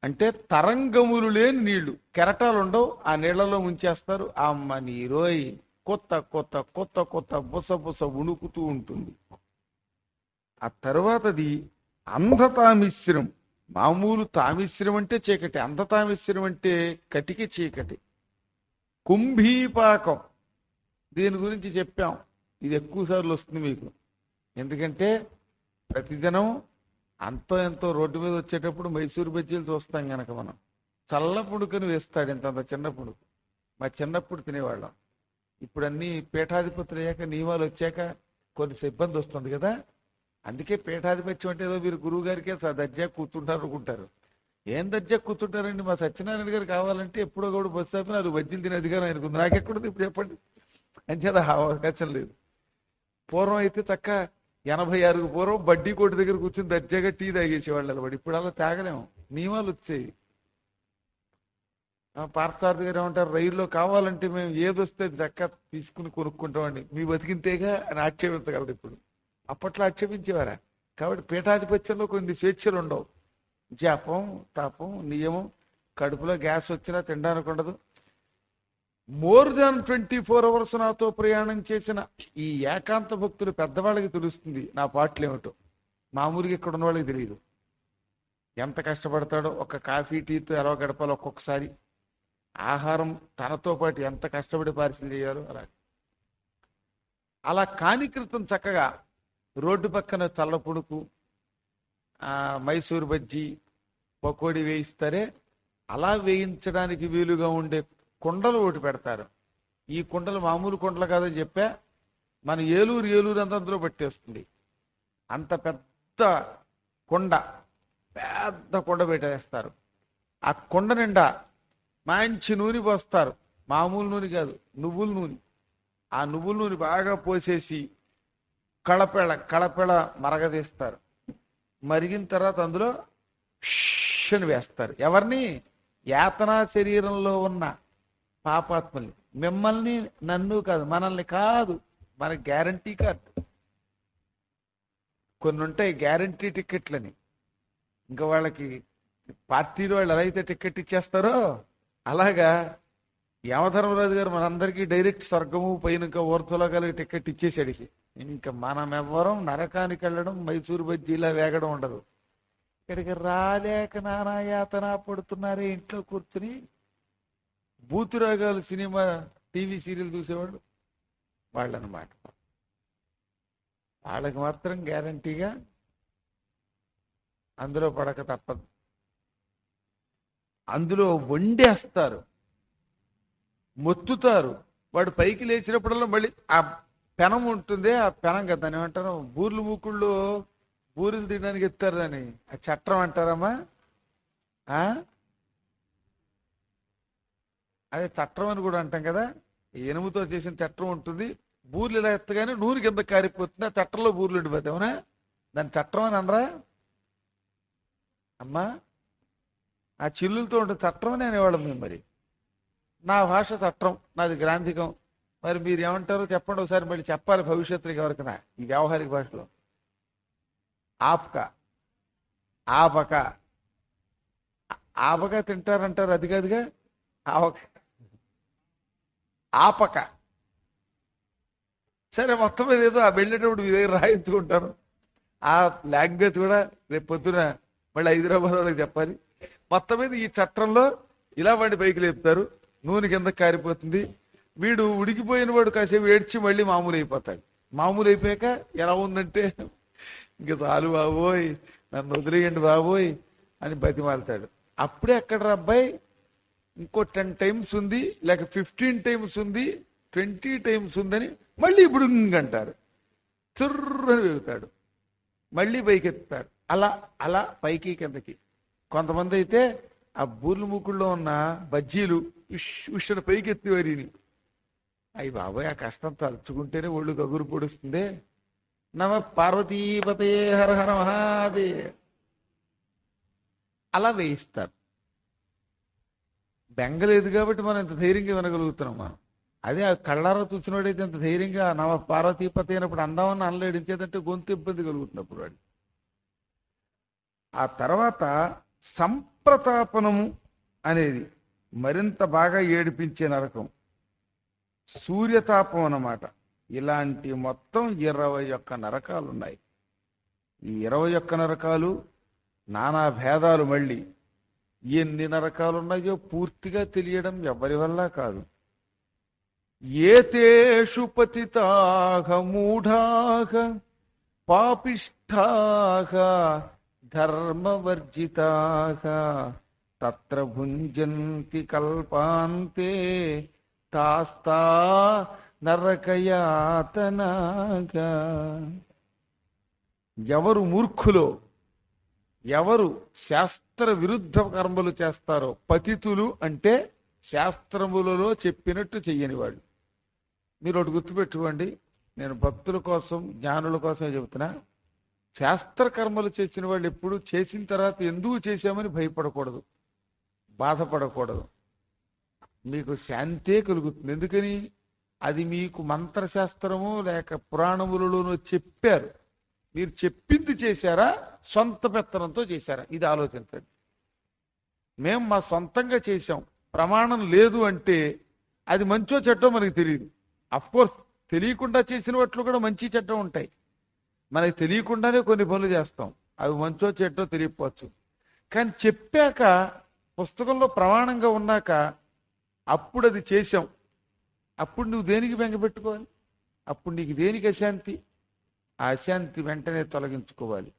అంటే తరంగములు లేని నీళ్లు, కెరటాలు ఉండవు, ఆ నీళ్లలో ముంచేస్తారు. అమ్మ నీరోయ్, కొత్త కొత్త కొత్త కొత్త బుస బుస ఉణుకుతూ ఉంటుంది. ఆ తర్వాతది అంధతామిశ్రం. మామూలు తామిశ్రం అంటే చీకటి, అంధతామిశ్రం అంటే కటికి చీకటి. కుంభీపాకం, దీని గురించి చెప్పాం. ఇది ఎక్కువ సార్లు వస్తుంది మీకు. ఎందుకంటే ప్రతిదినం అంతో ఎంతో రోడ్డు మీద వచ్చేటప్పుడు మైసూరు బజ్జీలు చూస్తాం గనక మనం. చల్ల పుడుకని వేస్తాడు, ఇంతంత చిన్న పుడుకు. మా చిన్నప్పుడు తినేవాళ్ళం. ఇప్పుడు అన్ని పీఠాధిపతులు అయ్యాక, నియమాలు వచ్చాక కొంత ఇబ్బంది వస్తుంది కదా. అందుకే పీఠాధిపత్యం అంటే ఏదో మీరు గురువు గారికే దర్జా కూర్చుంటారు అనుకుంటారు. ఏం దర్జా కూర్చుంటారండి? మా సత్యనారాయణ గారు కావాలంటే ఎప్పుడో కూడా బస్సు ఆపిన అది బజ్జీలు తినే అధికారం ఆయనకుంది. నాకెక్కడుంది ఇప్పుడు చెప్పండి? అంచేత అవకాశం లేదు. పూర్వం అయితే చక్క 86కు పూర్వం బడ్డీ కోటి దగ్గర కూర్చుని దర్జాగా టీ తాగేసేవాళ్ళు నిలబడి. ఇప్పుడు అలా తాగలేము, నియమాలు వచ్చాయి. పార్థసారథి గారు ఏమంటారు, రైల్లో కావాలంటే మేము ఏదొస్తే చక్క తీసుకుని కొనుక్కుంటామండి, మీ బతికింతేగా అని ఆక్షేపించగలరు. ఇప్పుడు అప్పట్లో ఆక్షేపించేవారా? కాబట్టి పీఠాధిపత్యంలో కొన్ని స్వేచ్ఛలు ఉండవు. జపం, తపం, నియమం, కడుపులో గ్యాస్ వచ్చినా తినడానికి ఉండదు. మోర్ దాన్ 24 అవర్స్ నాతో ప్రయాణం చేసిన ఈ ఏకాంత భక్తులు పెద్దవాళ్ళకి తెలుస్తుంది నా పాటలు ఏమిటో. మామూలుగా ఇక్కడ ఉన్న వాళ్ళకి తెలియదు ఎంత కష్టపడతాడో. ఒక కాఫీ టీతో ఎలా గడపాలో ఒక్కొక్కసారి, ఆహారం తనతో పాటు ఎంత కష్టపడి పార్సిల్ చేయాలో అలా కానికృతం చక్కగా రోడ్డు పక్కన చల్ల పుడుకు, మైసూరు బజ్జీ, పకోడీ వేయిస్తారే, అలా వేయించడానికి వీలుగా ఉండే కుండలు ఒకటి పెడతారు. ఈ కుండలు మామూలు కుండలు కాదని చెప్పా, మన ఏలూరు అంత అందులో పట్టేస్తుంది. అంత పెద్ద కుండ, పెద్ద కుండ పెట్టేస్తారు. ఆ కుండ నిండా మంచి నూనె పోస్తారు. మామూలు నూనె కాదు, నువ్వుల నూనె. ఆ నువ్వుల నూనె బాగా పోసేసి కళపెళ మరగదీస్తారు. మరిగిన తర్వాత అందులో షని వేస్తారు. ఎవరిని? యాతనా శరీరంలో ఉన్న పాపాత్మల్ని. మిమ్మల్ని, నన్ను కాదు, మనల్ని కాదు. మనకి గ్యారంటీ కాదు. కొన్ని ఉంటాయి గ్యారంటీ టికెట్లని. ఇంకా వాళ్ళకి పార్టీలో వాళ్ళు ఎలా అయితే టికెట్ ఇచ్చేస్తారో అలాగా యమధర్మరాజు గారు మనందరికీ డైరెక్ట్ స్వర్గము పైన ఇంకా ఊర్ధ్వలోకాలకి టికెట్ ఇచ్చేసాడికి. ఇంకా మనం ఎవ్వరం నరకానికి వెళ్ళడం, మైసూరు బజ్జీలా వేగడం ఉండదు. ఇక్కడికి రాలేక నానా యాతన పడుతున్నారే ఇంట్లో కూర్చుని. బూతురాగాలు సినిమా టీవీ సీరియల్ చూసేవాళ్ళు వాళ్ళనమాట. వాళ్ళకి మాత్రం గ్యారంటీగా అందులో పడక తప్పదు. అందులో వండేస్తారు, మొత్తుతారు. వాడు పైకి లేచినప్పుడల్లా మళ్ళీ ఆ పెనం ఉంటుంది, ఆ పెనం కదా దాన్ని ఏమంటారు, బూర్లు మూకుళ్ళు బూరెలు తినడానికి ఎత్తారు దాన్ని. ఆ చట్రం అంటారమ్మా. అదే చట్రం అని కూడా అంటాం కదా. ఎనుముతో చేసిన చట్రం ఉంటుంది. బూర్లు ఇలా ఎత్తగానే నూనె కింద కారిపోతుంది. ఆ చట్టంలో బూర్లు ఉండిపోతాయి. అవునా? దాన్ని చట్రం అని అనరా అమ్మా? ఆ చిల్లులతో ఉంటుంది, చట్రం అని అనేవాళ్ళం మేము. మరి నా భాష చట్రం, నాది గ్రాంధికం. మరి మీరు ఏమంటారో చెప్పండి ఒకసారి, మళ్ళీ చెప్పాలి భవిష్యత్తుకి ఎవరికైనా ఈ వ్యావహారిక భాషలో. ఆపక, ఆపక, ఆపక తింటారంటారు, అది కాదుగా. ఆపక, ఆపక. సరే, మొత్తం మీద ఏదో ఆ వెళ్ళేటప్పుడు మీ దగ్గర రాయించుకుంటాను. ఆ లాంగ్వేజ్ కూడా రేపు పొద్దున మళ్ళీ హైదరాబాద్ వాళ్ళకి చెప్పాలి. మొత్తం మీద ఈ చట్టంలో ఇలా వాడిని పైకి లేపుతారు. నూనె కింద కారిపోతుంది. వీడు ఉడికిపోయిన వాడు కాసేపు ఏడ్చి మళ్ళీ మామూలు అయిపోతాడు. మామూలు అయిపోయాక ఎలా ఉందంటే ఇంక చాలు బాబోయ్, నన్ను వదిలేయండి బాబోయ్ అని బతిమాలుతాడు. అప్పుడే అక్కడ అబ్బాయి ఇంకో 10 టైమ్స్ ఉంది, లేక 15 టైమ్స్ ఉంది, 20 టైమ్స్ ఉందని మళ్ళీ ఇప్పుడు అంటారు. చుర్రని వెగుతాడు, మళ్ళీ పైకి ఎత్తుతారు. అలా అలా పైకి కిందకి. కొంతమంది అయితే ఆ బూర్లు ముక్కుల్లో ఉన్న బజ్జీలు ఉష్ణ పైకి ఎత్తివారిని. అయ్యి బాబాయ్, ఆ కష్టం తలుచుకుంటేనే ఒళ్ళు గగురు పొడుస్తుంది. నమ పార్వతీపతే హర హర మహాదేవ్ అలా వేయిస్తారు. బెంగలేదు కాబట్టి మనం ఇంత ధైర్యంగా వినగలుగుతున్నాం. మనం అదే ఆ కళ్ళారా చూసినవాడైతే ఇంత ధైర్యంగా నవ పార్వతీపతి అయినప్పుడు అందామని అనలేడు. ఇంకేదంటే గొంతు ఇబ్బంది కలుగుతున్నప్పుడు వాడు. ఆ తర్వాత సంప్రతాపనము అనేది మరింత బాగా ఏడిపించే నరకం, సూర్యతాపం అన్నమాట. ఇలాంటి మొత్తం 21 నరకాలు ఉన్నాయి. ఈ 21 నరకాలు నానా భేదాలు. మళ్ళీ ఎన్ని నరకాలు ఉన్నాయో పూర్తిగా తెలియడం ఎవరి వల్ల కాదు. ఏతేషు పతితాః మూఢాః పాపిష్ఠాః ధర్మవర్జితాః తత్ర భుంజంతి కల్పాంతే తాస్తా నరకయాతనాగా. ఎవరు మూర్ఖులో, ఎవరు శాస్త్ర విరుద్ధ కర్మలు చేస్తారో, పతితులు అంటే శాస్త్రములలో చెప్పినట్టు చెయ్యనివాడు. మీరు ఒకటి గుర్తుపెట్టుకోండి, నేను భక్తుల కోసం జ్ఞానుల కోసమే చెబుతున్నా. శాస్త్ర కర్మలు చేసిన వాళ్ళు ఎప్పుడు చేసిన తర్వాత ఎందుకు చేశామని భయపడకూడదు, బాధపడకూడదు. మీకు శాంతే కలుగుతుంది. ఎందుకని? అది మీకు మంత్రశాస్త్రము లేక పురాణములలోనూ చెప్పారు. మీరు చెప్పింది చేశారా, సొంత పెత్తనంతో చేశారా? ఇది ఆలోచించండి. మేము మా సొంతంగా చేశాం, ప్రమాణం లేదు అంటే అది మంచో చెడ్డో మనకి తెలియదు. కోర్స్ తెలియకుండా చేసిన వాటిలో కూడా మంచి చెడ్డ ఉంటాయి. మనకి తెలియకుండానే కొన్ని పనులు చేస్తాం, అవి మంచో చెడ్డో తెలియకపోవచ్చు. కానీ చెప్పాక, పుస్తకంలో ప్రమాణంగా ఉన్నాక అప్పుడు అది చేశాం. అప్పుడు నువ్వు దేనికి బెంగపెట్టుకోవాలి? అప్పుడు నీకు దేనికి అశాంతి? ఆ అశాంతి వెంటనే తొలగించుకోవాలి.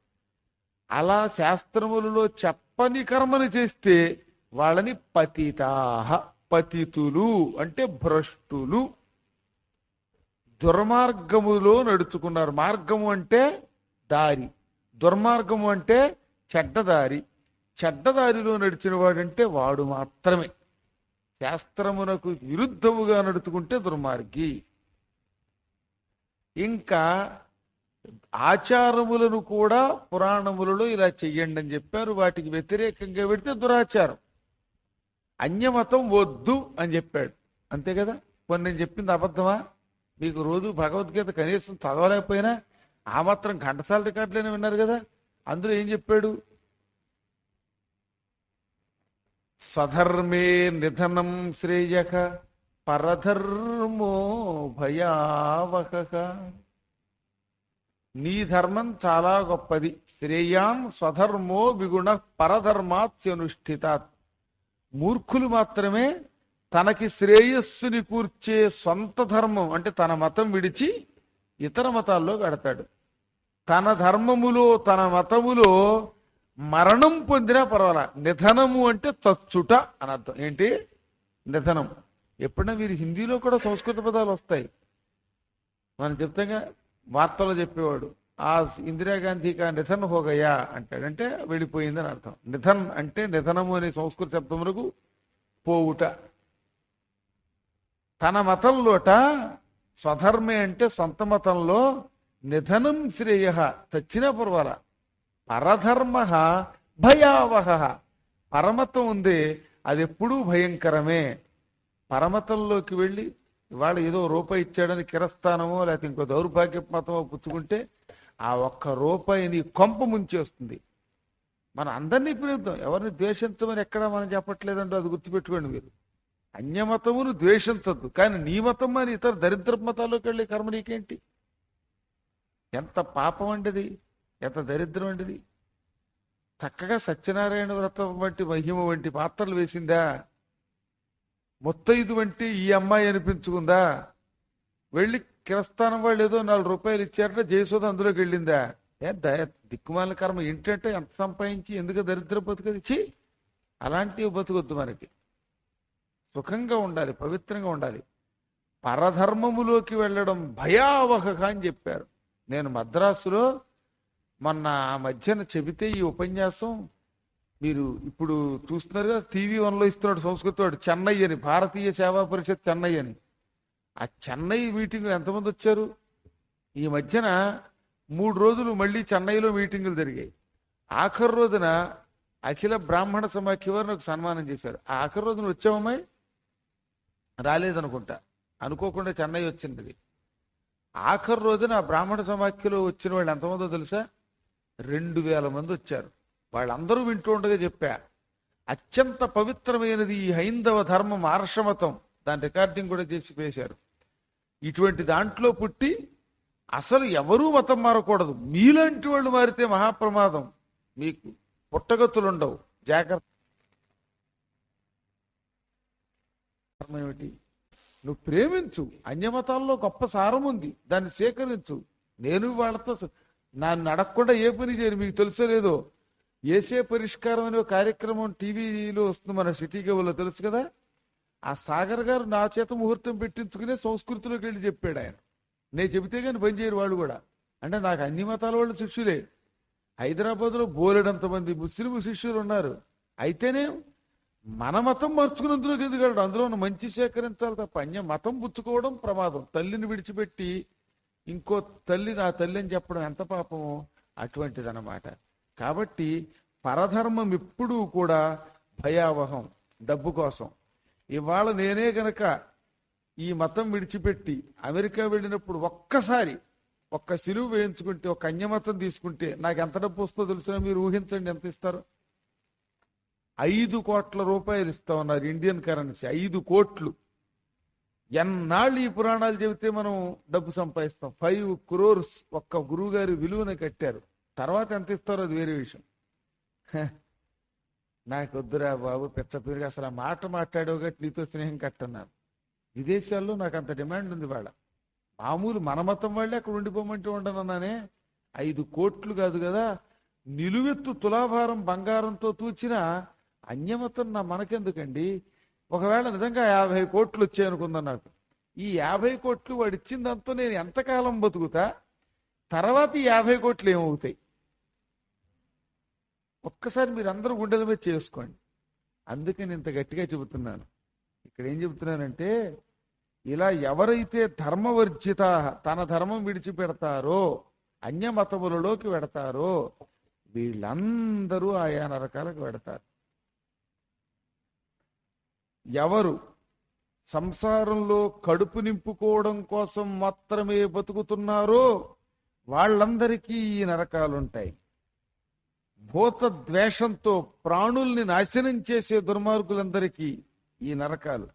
అలా శాస్త్రములలో చెప్పని కర్మని చేస్తే వాళ్ళని పతితాహ, పతితులు అంటే భ్రష్టులు, దుర్మార్గములో నడుచుకున్నారు. మార్గము అంటే దారి, దుర్మార్గము అంటే చెడ్డదారి. చెడ్డదారిలో నడిచిన వాడంటే వాడు మాత్రమే. శాస్త్రమునకు విరుద్ధముగా నడుచుకుంటే దుర్మార్గి. ఇంకా ఆచారములను కూడా పురాణములలో ఇలా చెయ్యండి అని చెప్పారు. వాటికి వ్యతిరేకంగా పెడితే దురాచారం. అన్యమతం వద్దు అని చెప్పాడు, అంతే కదా. కొన్ని నేను చెప్పింది అబద్ధమా? మీకు రోజు భగవద్గీత కనీసం చదవలేకపోయినా ఆ మాత్రం ఘంటసాల రికార్డులైనా విన్నారు కదా. అందులో ఏం చెప్పాడు? స్వధర్మే నిధనం శ్రేయః పరధర్మో భయావహః. నీ ధర్మం చాలా గొప్పది. శ్రేయాన్ స్వధర్మో విగుణ పరధర్మాత్యనుష్ఠితాత్. మూర్ఖులు మాత్రమే తనకి శ్రేయస్సుని కూర్చే సొంత ధర్మం అంటే తన మతం విడిచి ఇతర మతాల్లో గడతాడు. తన ధర్మములో, తన మతములో మరణం పొందినా పర్వాలా. నిధనము అంటే చచ్చుట అని అర్థం. ఏంటి నిధనం? ఎప్పుడైనా మీరు హిందీలో కూడా సంస్కృత పదాలు వస్తాయి. మనం చెప్తాగా, వార్తలో చెప్పేవాడు ఆ ఇందిరాగాంధీ కా నిధన్ హోగయా అంటాడంటే వెళ్ళిపోయిందని అర్థం. నిధన్ అంటే నిధనము అనే సంస్కృత శబ్దములకు పోవుట. తన మతంలోట స్వధర్మే అంటే సొంత మతంలో నిధనం శ్రేయ, చచ్చినా పర్వాలా. పరధర్మ భయావహ. పరమతం ఉంది, అది ఎప్పుడూ భయంకరమే. పరమతంలోకి వెళ్ళి ఇవాళ ఏదో రూపాయి ఇచ్చాడని కిరస్థానమో లేకపోతే ఇంకో దౌర్భాగ్య మతమో పుచ్చుకుంటే ఆ ఒక్క రూపాయి నీ కొంప ముంచేస్తుంది. మనం అందరినీ పిలుద్దాం, ఎవరిని ద్వేషించమని ఎక్కడా మనం చెప్పట్లేదంటో అది గుర్తుపెట్టుకోండి మీరు. అన్యమతమును ద్వేషించద్దు, కానీ నీ మతం అని ఇతర దరిద్ర మతాల్లోకి వెళ్ళే కర్మ నీకేంటి? ఎంత పాపం అండిది, ఎంత దరిద్రం అండిది. చక్కగా సత్యనారాయణ వ్రతం వంటి మహిమ వంటి పాత్రలు వేసిందా? ముత్తైదు అంటే ఈ అమ్మాయి అనిపించుకుందా? వెళ్ళి కిరస్థానం వాళ్ళు ఏదో 4 రూపాయలు ఇచ్చారట, జయసుధ అందులోకి వెళ్ళిందా? దిక్కుమాల కర్మ. ఏంటంటే ఎంత సంపాదించి ఎందుకు దరిద్ర బతుకది ఇచ్చి అలాంటివి బతుకొద్దు మనకి. సుఖంగా ఉండాలి, పవిత్రంగా ఉండాలి. పరధర్మములోకి వెళ్ళడం భయావహ అని చెప్పారు. నేను మద్రాసులో మొన్న ఆ మధ్యన చెబితే ఈ ఉపన్యాసం మీరు ఇప్పుడు చూస్తున్నారు కదా, టీవీ 1లో ఇస్తున్నాడు సంస్కృతి వాడు, చెన్నై అని, భారతీయ సేవా పరిషత్ చెన్నై అని. ఆ చెన్నై మీటింగ్ ఎంతమంది వచ్చారు? ఈ మధ్యన 3 రోజులు మళ్ళీ చెన్నైలో మీటింగులు జరిగాయి. ఆఖరి రోజున అఖిల బ్రాహ్మణ సమాఖ్య వారిని ఒక సన్మానం చేశారు. ఆ ఆఖరి రోజున వచ్చామమ్మాయి రాలేదనుకుంటా, అనుకోకుండా చెన్నై వచ్చింది. ఆఖరి రోజున ఆ బ్రాహ్మణ సమాఖ్యలో వచ్చిన వాళ్ళు ఎంతమందో తెలుసా? 2000 మంది వచ్చారు. వాళ్ళందరూ వింటూ ఉండగా చెప్పా, అత్యంత పవిత్రమైనది ఈ హైందవ ధర్మం, ఆర్షమతం. దాని రికార్డింగ్ కూడా చేసి వేశారు. ఇటువంటి దాంట్లో పుట్టి అసలు ఎవరూ మతం మారకూడదు. మీలాంటి వాళ్ళు మారితే మహాప్రమాదం, మీకు పుట్టగతులుండవు, జాగ్రత్త. ఏమిటి? నువ్వు ప్రేమించు, అన్యమతాల్లో గొప్ప సారం ఉంది, దాన్ని సేకరించు. నేను వాళ్ళతో నన్ను అడగకుండా ఏ పని చేయను. మీకు తెలుసో లేదో, ఏసే పరిష్కారం అనే కార్యక్రమం టీవీలో వస్తుంది మన సిటీ కేబుల్లో, తెలుసు కదా. ఆ సాగర్ గారు నా చేత ముహూర్తం పెట్టించుకునే సంస్కృతిలోకి వెళ్ళి చెప్పాడు ఆయన. నేను చెబితే కానీ పని చేయరు వాళ్ళు కూడా. అంటే నాకు అన్ని మతాల వాళ్ళు శిష్యులే. హైదరాబాద్లో బోలెడంత మంది ముస్లిం శిష్యులు ఉన్నారు. అయితేనే మన మతం మార్చుకున్నందులోకి ఎదుగలడు. అందులో మంచి సేకరించాలి తప్ప అన్య మతం పుచ్చుకోవడం ప్రమాదం. తల్లిని విడిచిపెట్టి ఇంకో తల్లి నా తల్లి అని చెప్పడం ఎంత పాపమో అటువంటిదన్నమాట. కాబట్టి పరధర్మం ఎప్పుడూ కూడా భయావహం, డబ్బు కోసం. ఇవాళ నేనే గనక ఈ మతం విడిచిపెట్టి అమెరికా వెళ్ళినప్పుడు ఒక్కసారి ఒక్క సిలువు వేయించుకుంటే, ఒక అన్యమతం తీసుకుంటే నాకు ఎంత డబ్బు వస్తుందో తెలుసునా? మీరు ఊహించండి ఎంత ఇస్తారు. 5 కోట్ల రూపాయలు ఇస్తామన్నారు ఇండియన్ కరెన్సీ. 5 కోట్లు. ఎన్నాళ్ళు ఈ పురాణాలు చెబితే మనం డబ్బు సంపాదిస్తాం. 5 crores ఒక్క గురువు గారి విలువను కట్టారు. తర్వాత ఎంత ఇస్తారో అది వేరే విషయం. నాకు వద్దురా బాబు పెచ్చ పేరుగా, అసలు ఆ మాట మాట్లాడేవు గట్టి నీతో స్నేహం కట్టన్నారు. విదేశాల్లో నాకు అంత డిమాండ్ ఉంది. వాళ్ళ మామూలు మన మతం వాళ్ళే అక్కడ ఉండిపోమంటే ఉండనన్నానే. 5 కోట్లు కాదు కదా, నిలువెత్తు తులాభారం బంగారంతో తూచిన అన్యమతం నా మనకెందుకండి. ఒకవేళ నిజంగా 50 కోట్లు వచ్చాయనుకుందా నాకు, ఈ 50 కోట్లు వాడు ఇచ్చిందంతా నేను ఎంతకాలం బతుకుతా, తర్వాత ఈ 50 కోట్లు ఏమవుతాయి? ఒక్కసారి మీరు అందరూ గుండెల మీద చేసుకోండి. అందుకే నేను ఇంత గట్టిగా చెబుతున్నాను. ఇక్కడ ఏం చెబుతున్నానంటే, ఇలా ఎవరైతే ధర్మవర్జిత, తన ధర్మం విడిచిపెడతారో, అన్యమతములలోకి వెడతారో, వీళ్ళందరూ ఆయా నరకాలకు వెడతారు. ఎవరు సంసారంలో కడుపు నింపుకోవడం కోసం మాత్రమే బతుకుతున్నారో వాళ్ళందరికీ ఈ నరకాలుంటాయి. భూత ద్వేషంతో ప్రాణుల్ని నాశనం చేసే దుర్మార్గులందరికీ ఈ నరకాలు.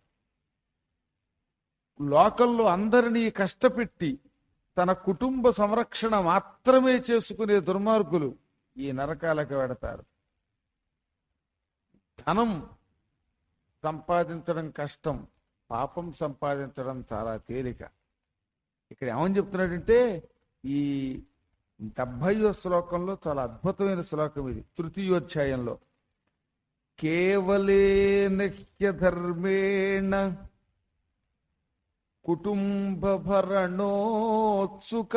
లోకంలో అందరినీ కష్టపెట్టి తన కుటుంబ సంరక్షణ మాత్రమే చేసుకునే దుర్మార్గులు ఈ నరకాలకు వెడతారు. ధనం సంపాదించడం కష్టం, పాపం సంపాదించడం చాలా తేలిక. ఇక్కడ ఏమని చెప్తున్నాడంటే, ఈ 70వ శ్లోకంలో చాలా అద్భుతమైన శ్లోకం ఇది, 3వ అధ్యాయంలో. కేవలేనహ్య ధర్మేణ కుటుంబ భరణోత్సుక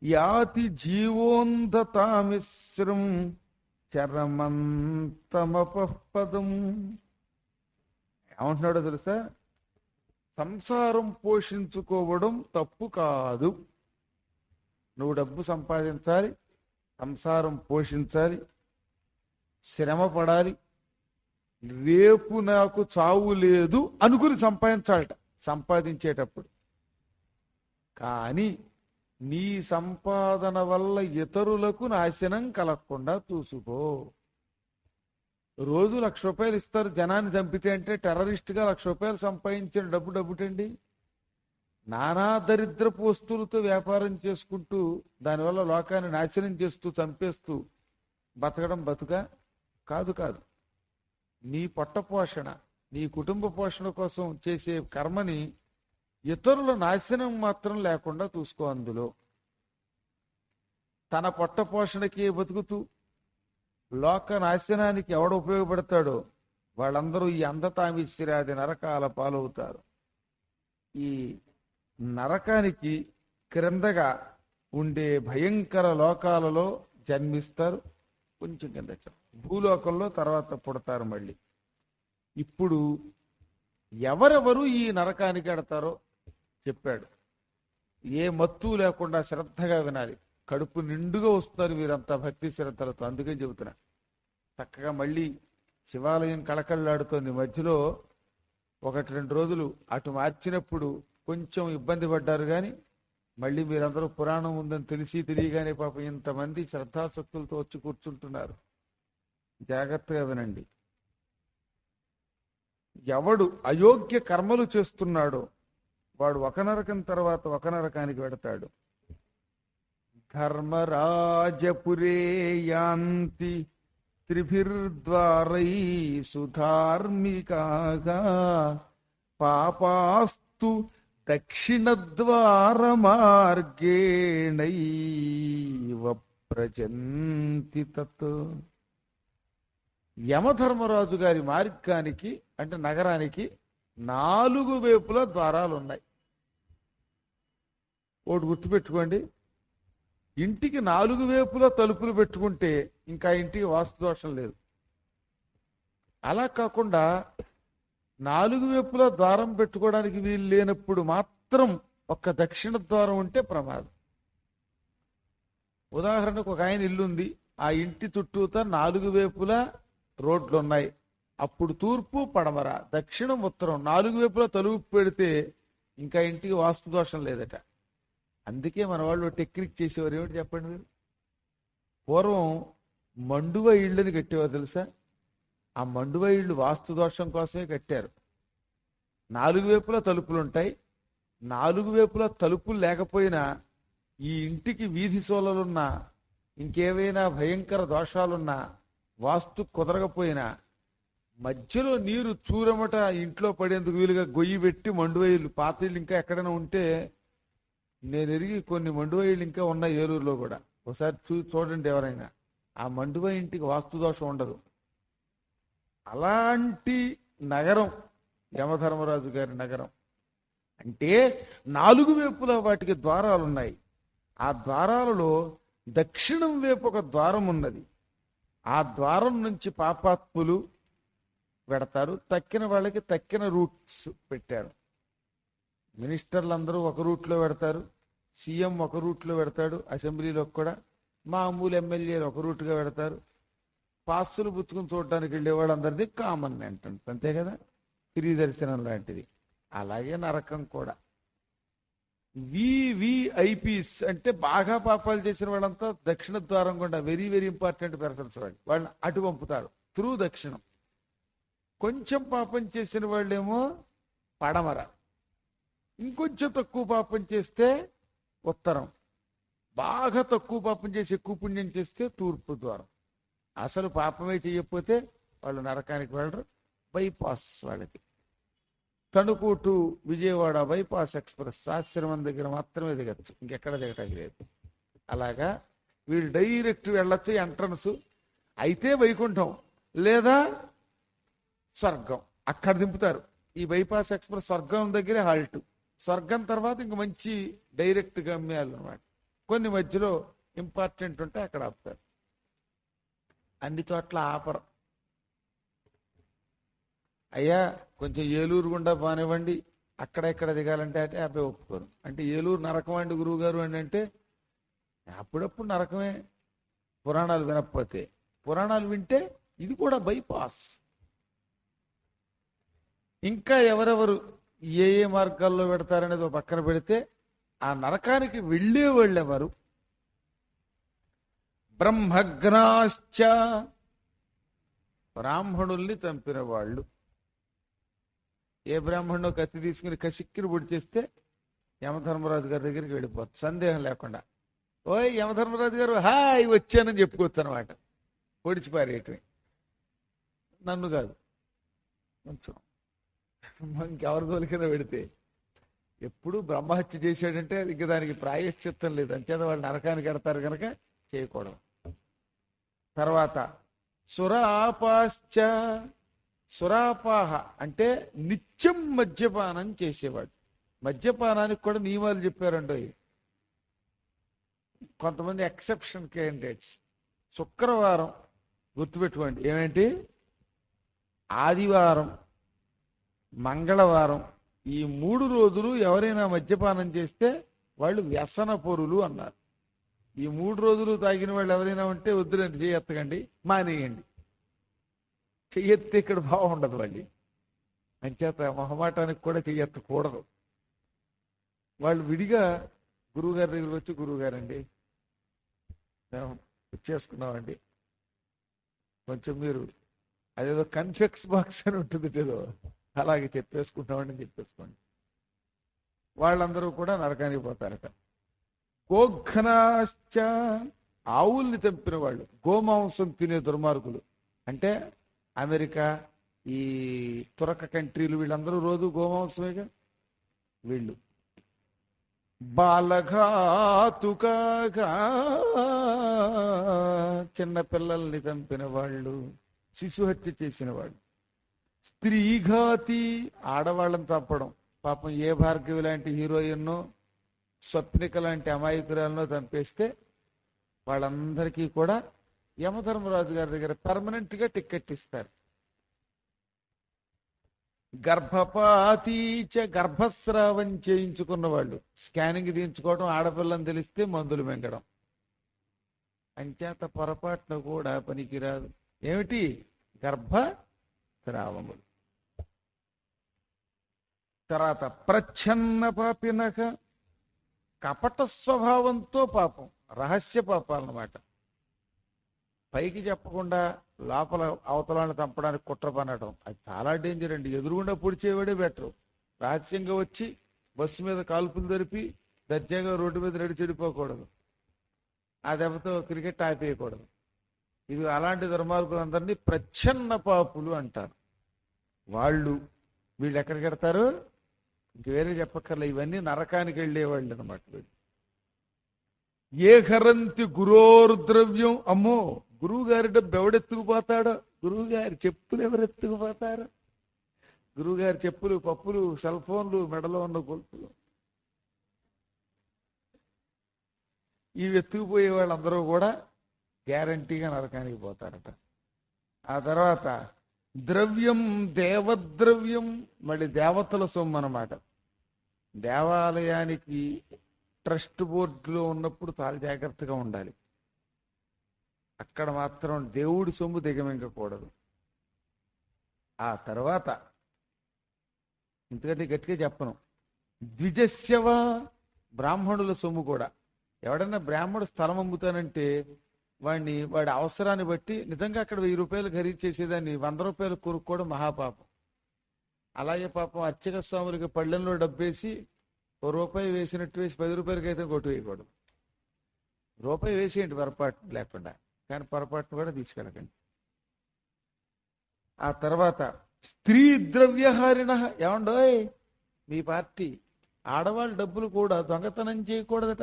యాతి జీవోంధతామిశ్రం చరమంతమపదం. ఏమంటున్నాడో తెలుసా? సంసారం పోషించుకోవడం తప్పు కాదు. నువ్వు డబ్బు సంపాదించాలి, సంసారం పోషించాలి, శ్రమ పడాలి, రేపు నాకు చావు లేదు అనుకుని సంపాదించాలట సంపాదించేటప్పుడు. కానీ నీ సంపాదన వల్ల ఇతరులకు నాశనం కలగకుండా చూసుకో. రోజు 1,00,000 రూపాయలు ఇస్తారు జనాన్ని చంపితే అంటే, టెర్రరిస్ట్గా 1,00,000 రూపాయలు సంపాదించిన డబ్బుటండి. నానా దరిద్రపు వస్తువులతో వ్యాపారం చేసుకుంటూ దానివల్ల లోకాన్ని నాశనం చేస్తూ చంపేస్తూ బతకడం బతుక కాదు. కాదు. నీ పొట్ట పోషణ, నీ కుటుంబ పోషణ కోసం చేసే కర్మని ఇతరుల నాశనం మాత్రం లేకుండా చూసుకో. అందులో తన పొట్ట పోషణకి బతుకుతూ లోక నాశనానికి ఎవడు ఉపయోగపడతాడో వాళ్ళందరూ ఈ అంధతామిశ్రాది నరకాల పాలవుతారు. ఈ నరకానికి క్రిందగా ఉండే భయంకర లోకాలలో జన్మిస్తారు. కొంచెం కింద భూలోకంలో తర్వాత పుడతారు మళ్ళీ. ఇప్పుడు ఎవరెవరు ఈ నరకానికి ఎడతారో చెప్పాడు. ఏ మత్తు లేకుండా శ్రద్ధగా వినాలి. కడుపు నిండుగా వస్తారు వీరంతా భక్తి శ్రద్ధలతో. అందుకే చెబుతున్నా. చక్కగా మళ్ళీ శివాలయం కళకళలాడుతోంది. మధ్యలో 1-2 రోజులు అటు మార్చినప్పుడు కొంచెం ఇబ్బంది పడ్డారు, కానీ మళ్ళీ మీరందరూ పురాణం ఉందని తెలియగానే పాపం ఇంతమంది శ్రద్ధాశక్తులతో వచ్చి కూర్చుంటున్నారు. జాగ్రత్తగా వినండి. ఎవడు అయోగ్య కర్మలు చేస్తున్నాడో వాడు ఒక నరకం తర్వాత ఒక నరకానికి వెడతాడు. ధర్మరాజపురే యాంతి త్రిభిర్ద్వారై సుధార్మికాగా పాపాస్తు దక్షిణద్వార మార్గేణైవ ప్రజంతి తత్. యమధర్మరాజు గారి మార్గానికి అంటే నగరానికి 4 వైపులా ద్వారాలు ఉన్నాయి. ఒకటి గుర్తుపెట్టుకోండి, ఇంటికి 4 వైపులా తలుపులు పెట్టుకుంటే ఇంకా ఇంటికి వాస్తు దోషం లేదు. అలా కాకుండా 4 వైపులా ద్వారం పెట్టుకోవడానికి వీలు లేనప్పుడు మాత్రం ఒక్క దక్షిణ ద్వారం ఉంటే ప్రమాదం. ఉదాహరణకు ఒక ఆయన ఇల్లు ఉంది, ఆ ఇంటి చుట్టూతా 4 వైపులా రోడ్లు ఉన్నాయి. అప్పుడు తూర్పు పడమర దక్షిణం ఉత్తరం 4 వైపులా తలుపు పెడితే ఇంకా ఇంటికి వాస్తు దోషం లేదట. అందుకే మన వాళ్ళు టెక్నిక్ చేసేవారు. ఏమిటి చెప్పండి మీరు? పూర్వం మండువ ఇళ్ళని కట్టేవారు తెలుసా? ఆ మండువ ఇళ్ళు వాస్తు దోషం కోసమే కట్టారు. 4 వైపులా తలుపులు ఉంటాయి. 4 వైపులా తలుపులు లేకపోయినా ఈ ఇంటికి వీధి సోలలున్నా ఇంకేవైనా భయంకర దోషాలున్నా వాస్తు కుదరకపోయినా మధ్యలో నీరు చూరమట ఇంట్లో పడేందుకు వీలుగా గొయ్యి పెట్టి మండువ ఇళ్ళు, పాత ఇళ్ళు ఇంకా ఎక్కడైనా ఉంటే నేను ఎరిగి కొన్ని మండువ ఇళ్ళు ఇంకా ఉన్నాయి ఏలూరులో కూడా. ఒకసారి చూడండి ఎవరైనా. ఆ మండువ ఇంటికి వాస్తు దోషం ఉండదు. అలాంటి నగరం యమధర్మరాజు గారి నగరం. అంటే 4 వైపులా వాటికి ద్వారాలు ఉన్నాయి. ఆ ద్వారాలలో దక్షిణం వైపు ఒక ద్వారం ఉన్నది. ఆ ద్వారం నుంచి పాపాత్ములు పెడతారు. తక్కిన వాళ్ళకి తక్కిన రూట్స్ పెట్టారు. మినిస్టర్లు అందరూ ఒక రూట్లో పెడతారు. సీఎం ఒక రూట్లో పెడతాడు. అసెంబ్లీలో కూడా మామూలు ఎమ్మెల్యేలు ఒక రూట్గా పెడతారు. పాస్తులు పుచ్చుకుని చూడటానికి వెళ్ళే వాళ్ళందరిది కామన్ ఎంట్రన్స్, అంతే కదా, ఫ్రీ దర్శనం లాంటిది. అలాగే నరకం కూడా. వివిఐపీస్ అంటే బాగా పాపాలు చేసిన వాళ్ళంతా దక్షిణ ద్వారం కూడా వెరీ వెరీ ఇంపార్టెంట్ పర్సన్స్. వాళ్ళని అటు పంపుతారు త్రూ దక్షిణం. కొంచెం పాపం చేసిన వాళ్ళేమో పడమర, ఇంకొంచెం తక్కువ పాపం చేస్తే ఉత్తరం, బాగా తక్కువ పాపం చేసి ఎక్కువ పుణ్యం చేస్తే తూర్పు ద్వారం. అసలు పాపమే చేయకపోతే వాళ్ళు నరకానికి వెళ్ళరు. బైపాస్ వాళ్ళకి. Tanuku to Vijayawada bypass express ఆశ్రమం దగ్గర మాత్రమే దిగచ్చు, ఇంకెక్కడ దిగటానికి లేదు. అలాగా వీళ్ళు డైరెక్ట్ వెళ్ళొచ్చు. ఎంట్రన్స్ అయితే వైకుంఠం లేదా స్వర్గం, అక్కడ దింపుతారు. ఈ బైపాస్ ఎక్స్ప్రెస్ స్వర్గం దగ్గరే హాల్ట్. స్వర్గం తర్వాత ఇంక మంచి డైరెక్ట్ గమ్యాలు అనమాట. కొన్ని మధ్యలో ఇంపార్టెంట్ ఉంటే అక్కడ ఆపుతారు. అన్ని చోట్ల ఆపరు. అయ్యా కొంచెం ఏలూరు గుండా బానివ్వండి, అక్కడ ఎక్కడ దిగాలంటే అంటే అబ్బాయి ఒప్పుకోరు. అంటే ఏలూరు నరకం అండి గురువు గారు అని అంటే అప్పుడప్పుడు నరకమే పురాణాలు వినకపోతే. పురాణాలు వింటే ఇది కూడా బైపాస్. ఇంకా ఎవరెవరు ఏ ఏ మార్గాల్లో పెడతారనేది ఒక పక్కన పెడితే ఆ నరకానికి వెళ్ళే వాళ్ళెవరు? బ్రహ్మగ్నాశ్చ, బ్రాహ్మణుల్ని చంపిన వాళ్ళు. ఏ బ్రాహ్మణుడు కత్తి తీసుకుని కసిక్కిని పొడి చేస్తే యమధర్మరాజు గారి దగ్గరికి వెళ్ళిపోతుంది సందేహం లేకుండా. ఓయ్ యమధర్మరాజు గారు హాయ్ వచ్చానని చెప్పుకోవచ్చు అనమాట. పొడిచిపారేయటమే, నన్ను కాదు కొంచెం ఇంకెవరి జోలికైనా పెడితే ఎప్పుడు బ్రహ్మహత్య చేశాడంటే ఇంక దానికి ప్రాయశ్చిత్తం లేదు, అంచేత వాళ్ళు నరకానికి ఎడతారు కనుక చేయకూడదు. తర్వాత సురాపాశ్చ, సురాపాహ అంటే నిత్యం మద్యపానం చేసేవాడు. మద్యపానానికి కూడా నియమాలు చెప్పారండి. కొంతమంది ఎక్సెప్షన్ క్యాండిడేట్స్. శుక్రవారం గుర్తుపెట్టుకోండి, ఏమేంటి, ఆదివారం, మంగళవారం, ఈ 3 రోజులు ఎవరైనా మద్యపానం చేస్తే వాళ్ళు వ్యసన పొరులు అన్నారు. ఈ 3 రోజులు తాగిన వాళ్ళు ఎవరైనా ఉంటే వద్దులండి, చెయ్యెత్తకండి, మానేయండి. చెయ్యెత్తే ఇక్కడ బాగుండదు వాళ్ళు, అంచేత మొహమాటానికి కూడా చెయ్యెత్తకూడదు. వాళ్ళు విడిగా గురువుగారి దగ్గరికి వచ్చి, గురువుగారండి మేము చేసుకున్నామండి, కొంచెం మీరు అదేదో కన్ఫెక్స్ బాక్స్ అని ఉంటుంది ఏదో అలాగే చెప్పేసుకుంటామని చెప్పేసుకోండి. వాళ్ళందరూ కూడా నరకానికి పోతారట. గోఘ్నాశ్చ, ఆవుల్ని చంపిన వాళ్ళు, గోమాంసం తినే దుర్మార్గులు. అంటే అమెరికా, ఈ తురక కంట్రీలు, వీళ్ళందరూ రోజు గోమాంసమేగా వీళ్ళు. బాలఘాతుకగా, చిన్న పిల్లల్ని చంపిన వాళ్ళు, శిశుహత్య చేసిన వాళ్ళు. స్త్రీఘాతి, ఆడవాళ్ళని చంపడం. పాపం ఏ భార్గవి లాంటి హీరోయిన్నో, స్వప్నిక లాంటి అమాయకురాలనో చంపేస్తే వాళ్ళందరికీ కూడా యమధర్మరాజు గారి దగ్గర పర్మనెంట్ గా టికెట్ ఇస్తారు. గర్భపాతీచ, గర్భస్రావం చేయించుకున్న వాళ్ళు, స్కానింగ్ తీయించుకోవడం, ఆడపిల్లని తెలిస్తే మందులు మింగడం. అంచేత పొరపాటున కూడా పనికిరాదు. ఏమిటి, గర్భస్రావములు. తర్వాత ప్రచ్ఛన్న పాపినక, కపట స్వభావంతో పాపం, రహస్య పాపాలన్నమాట. పైకి చెప్పకుండా లోపల అవతలాన్ని చంపడానికి కుట్ర పనడం, అది చాలా డేంజర్ అండి. ఎదురుగుండా పొడిచేవాడే బెటరు. రహస్యంగా వచ్చి బస్సు మీద కాల్పులు జరిపి దర్జాగా రోడ్డు మీద రెడీ చెడిపోకూడదు, ఆ దెబ్బతో క్రికెట్ ఆపేయకూడదు. ఇది అలాంటి దుర్మార్గులందరినీ ప్రచ్ఛన్న పాపులు అంటారు. వీళ్ళు ఎక్కడికి వెడతారు, ఇంక వేరే చెప్పక్కర్లే, ఇవన్నీ నరకానికి వెళ్ళేవాళ్ళు అనమాట వీళ్ళు. ఏ హరంతి గురోర్ద్రవ్యం, అమ్మో గురువు గారి డబ్బు ఎవడెత్తుకుపోతాడో, గురువు గారి చెప్పులు ఎవరెత్తుకుపోతారు, గురువు గారి చెప్పులు, పప్పులు, సెల్ ఫోన్లు, మెడలో ఉన్న గొలుపులు, ఇవి ఎత్తుకుపోయే వాళ్ళందరూ కూడా గ్యారంటీగా నరకానికి పోతారట. ఆ తర్వాత ద్రవ్యం దేవద్రవ్యం, మళ్ళీ దేవతల సొమ్ము అన్నమాట. దేవాలయానికి ట్రస్ట్ బోర్డులో ఉన్నప్పుడు చాలా జాగ్రత్తగా ఉండాలి. అక్కడ మాత్రం దేవుడి సొమ్ము దిగమింగకూడదు. ఆ తర్వాత ఇంతకంటే గట్టిగా చెప్పను, ద్విజస్యవ, బ్రాహ్మణుల సొమ్ము కూడా. ఎవడన్నా బ్రాహ్మణుడు స్థలం అమ్ముతానంటే వాడి అవసరాన్ని బట్టి, నిజంగా అక్కడ 1000 రూపాయలు ఖరీదు చేసేదాన్ని 100 రూపాయలు కొనుక్కోవడం మహాపాపం. అలాగే పాపం అర్చక స్వాములకి పళ్ళెంలో డబ్బేసి ₹1 వేసినట్టు వేసి 10 రూపాయలకి అయితే కొట్టు వేయకూడదు. రూపాయి వేసేయండి పొరపాటు లేకుండా, కానీ పొరపాటును కూడా తీసుకెళ్ళకండి. ఆ తర్వాత స్త్రీ ద్రవ్యహారిణ, ఏమండోయ్ మీ పార్టీ ఆడవాళ్ళ డబ్బులు కూడా దొంగతనం చేయకూడదట,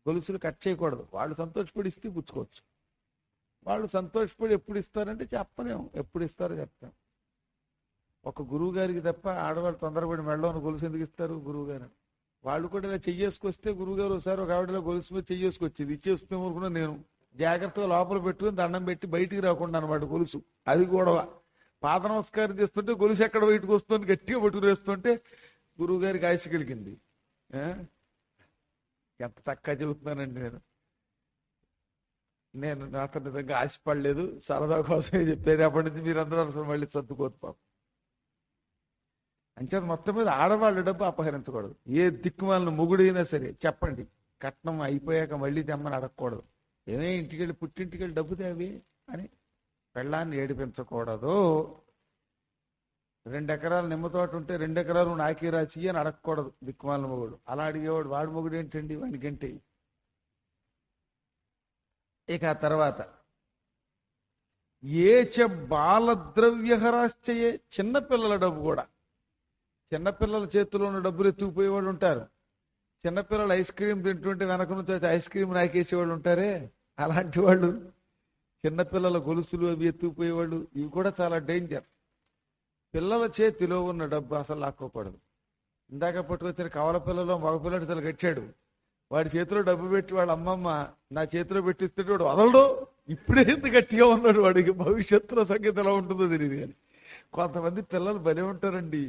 గొలుసులు కట్ చేయకూడదు. వాళ్ళు సంతోషపడి ఇస్తే పుచ్చుకోవచ్చు. వాళ్ళు సంతోషపడి ఎప్పుడు ఇస్తారంటే చెప్పలేము, ఎప్పుడు ఇస్తారో చెప్తాం. ఒక గురువు గారికి తప్ప ఆడవాళ్ళు తొందరపడి మెడలోని గొలుసు ఎందుకు ఇస్తారు గురువు గారు? వాళ్ళు కూడా ఇలా చెయ్యేసుకొస్తే, గురువుగారు ఒకసారి ఒక ఆవిడలో గొలుసు మీద చెయ్యేసుకొచ్చింది, ఇచ్చేసుకునే ఊరుకున్నా నేను జాగ్రత్తగా లోపల పెట్టుకుని దండం పెట్టి బయటికి రాకుండా అనమాట గొలుసు. అది గొడవ. పాద నమస్కారం చేస్తుంటే గొలుసు ఎక్కడ బయటకు వస్తుంది, గట్టిగా పట్టుకుని వేస్తుంటే గురువు గారికి ఆశ కలిగింది. ఎంత చక్కగా చెబుతున్నానండి నేను నాతో నిజంగా ఆశపడలేదు, సరదా కోసమే చెప్పేది. అప్పటి నుంచి మీరందరూ అసలు మళ్ళీ సర్దుకోదు పాపం. అంచేత మొత్తం మీద ఆడవాళ్ళ డబ్బు అపహరించకూడదు. ఏ దిక్కుమాలను మొగుడైనా సరే చెప్పండి, కట్నం అయిపోయాక మళ్ళీ తెమ్మని అడగకూడదు. ఏమే ఇంటికెళ్ళి పుట్టింటికెళ్ళి డబ్బు తేవి అని పెళ్ళాన్ని ఏడిపించకూడదు. 2 ఎకరాలు నిమ్మ తోట ఉంటే 2 ఎకరాలు నాకే రాసి అని అడగకూడదు దిక్కుమాలిన మొగుడు. అలా అడిగేవాడు వాడి మొగుడు ఏంటండి వాడికంటే. ఇక ఆ తర్వాత ఏచ బాలద్రవ్యహరాశ్చయే, చిన్నపిల్లల డబ్బు కూడా. చిన్నపిల్లల చేతిలో ఉన్న డబ్బులు ఎత్తుకుపోయేవాళ్ళు ఉంటారు. చిన్నపిల్లలు ఐస్ క్రీమ్ తింటుంటే వెనక నుంచి వచ్చి ఐస్ క్రీమ్ నాకేసేవాళ్ళు ఉంటారే, అలాంటి వాళ్ళు. చిన్నపిల్లల గొలుసులు అవి ఎత్తుకుపోయేవాళ్ళు. ఇవి కూడా చాలా డేంజర్. పిల్లల చేతిలో ఉన్న డబ్బు అసలు లాక్కోకూడదు. ఇందాక పట్టుకొచ్చిన కవల పిల్లలో మగపిల్లడు తల కట్టాడు. వాడి చేతిలో డబ్బు పెట్టి వాళ్ళ అమ్మమ్మ నా చేతిలో పెట్టిస్తుంటే వాడు వదలడు. ఇప్పుడే ఇంత గట్టిగా ఉన్నాడు, వాడికి భవిష్యత్తులో సంగతి ఎలా ఉంటుందో తెలియదు. కానీ కొంతమంది పిల్లలు భలే ఉంటారండి,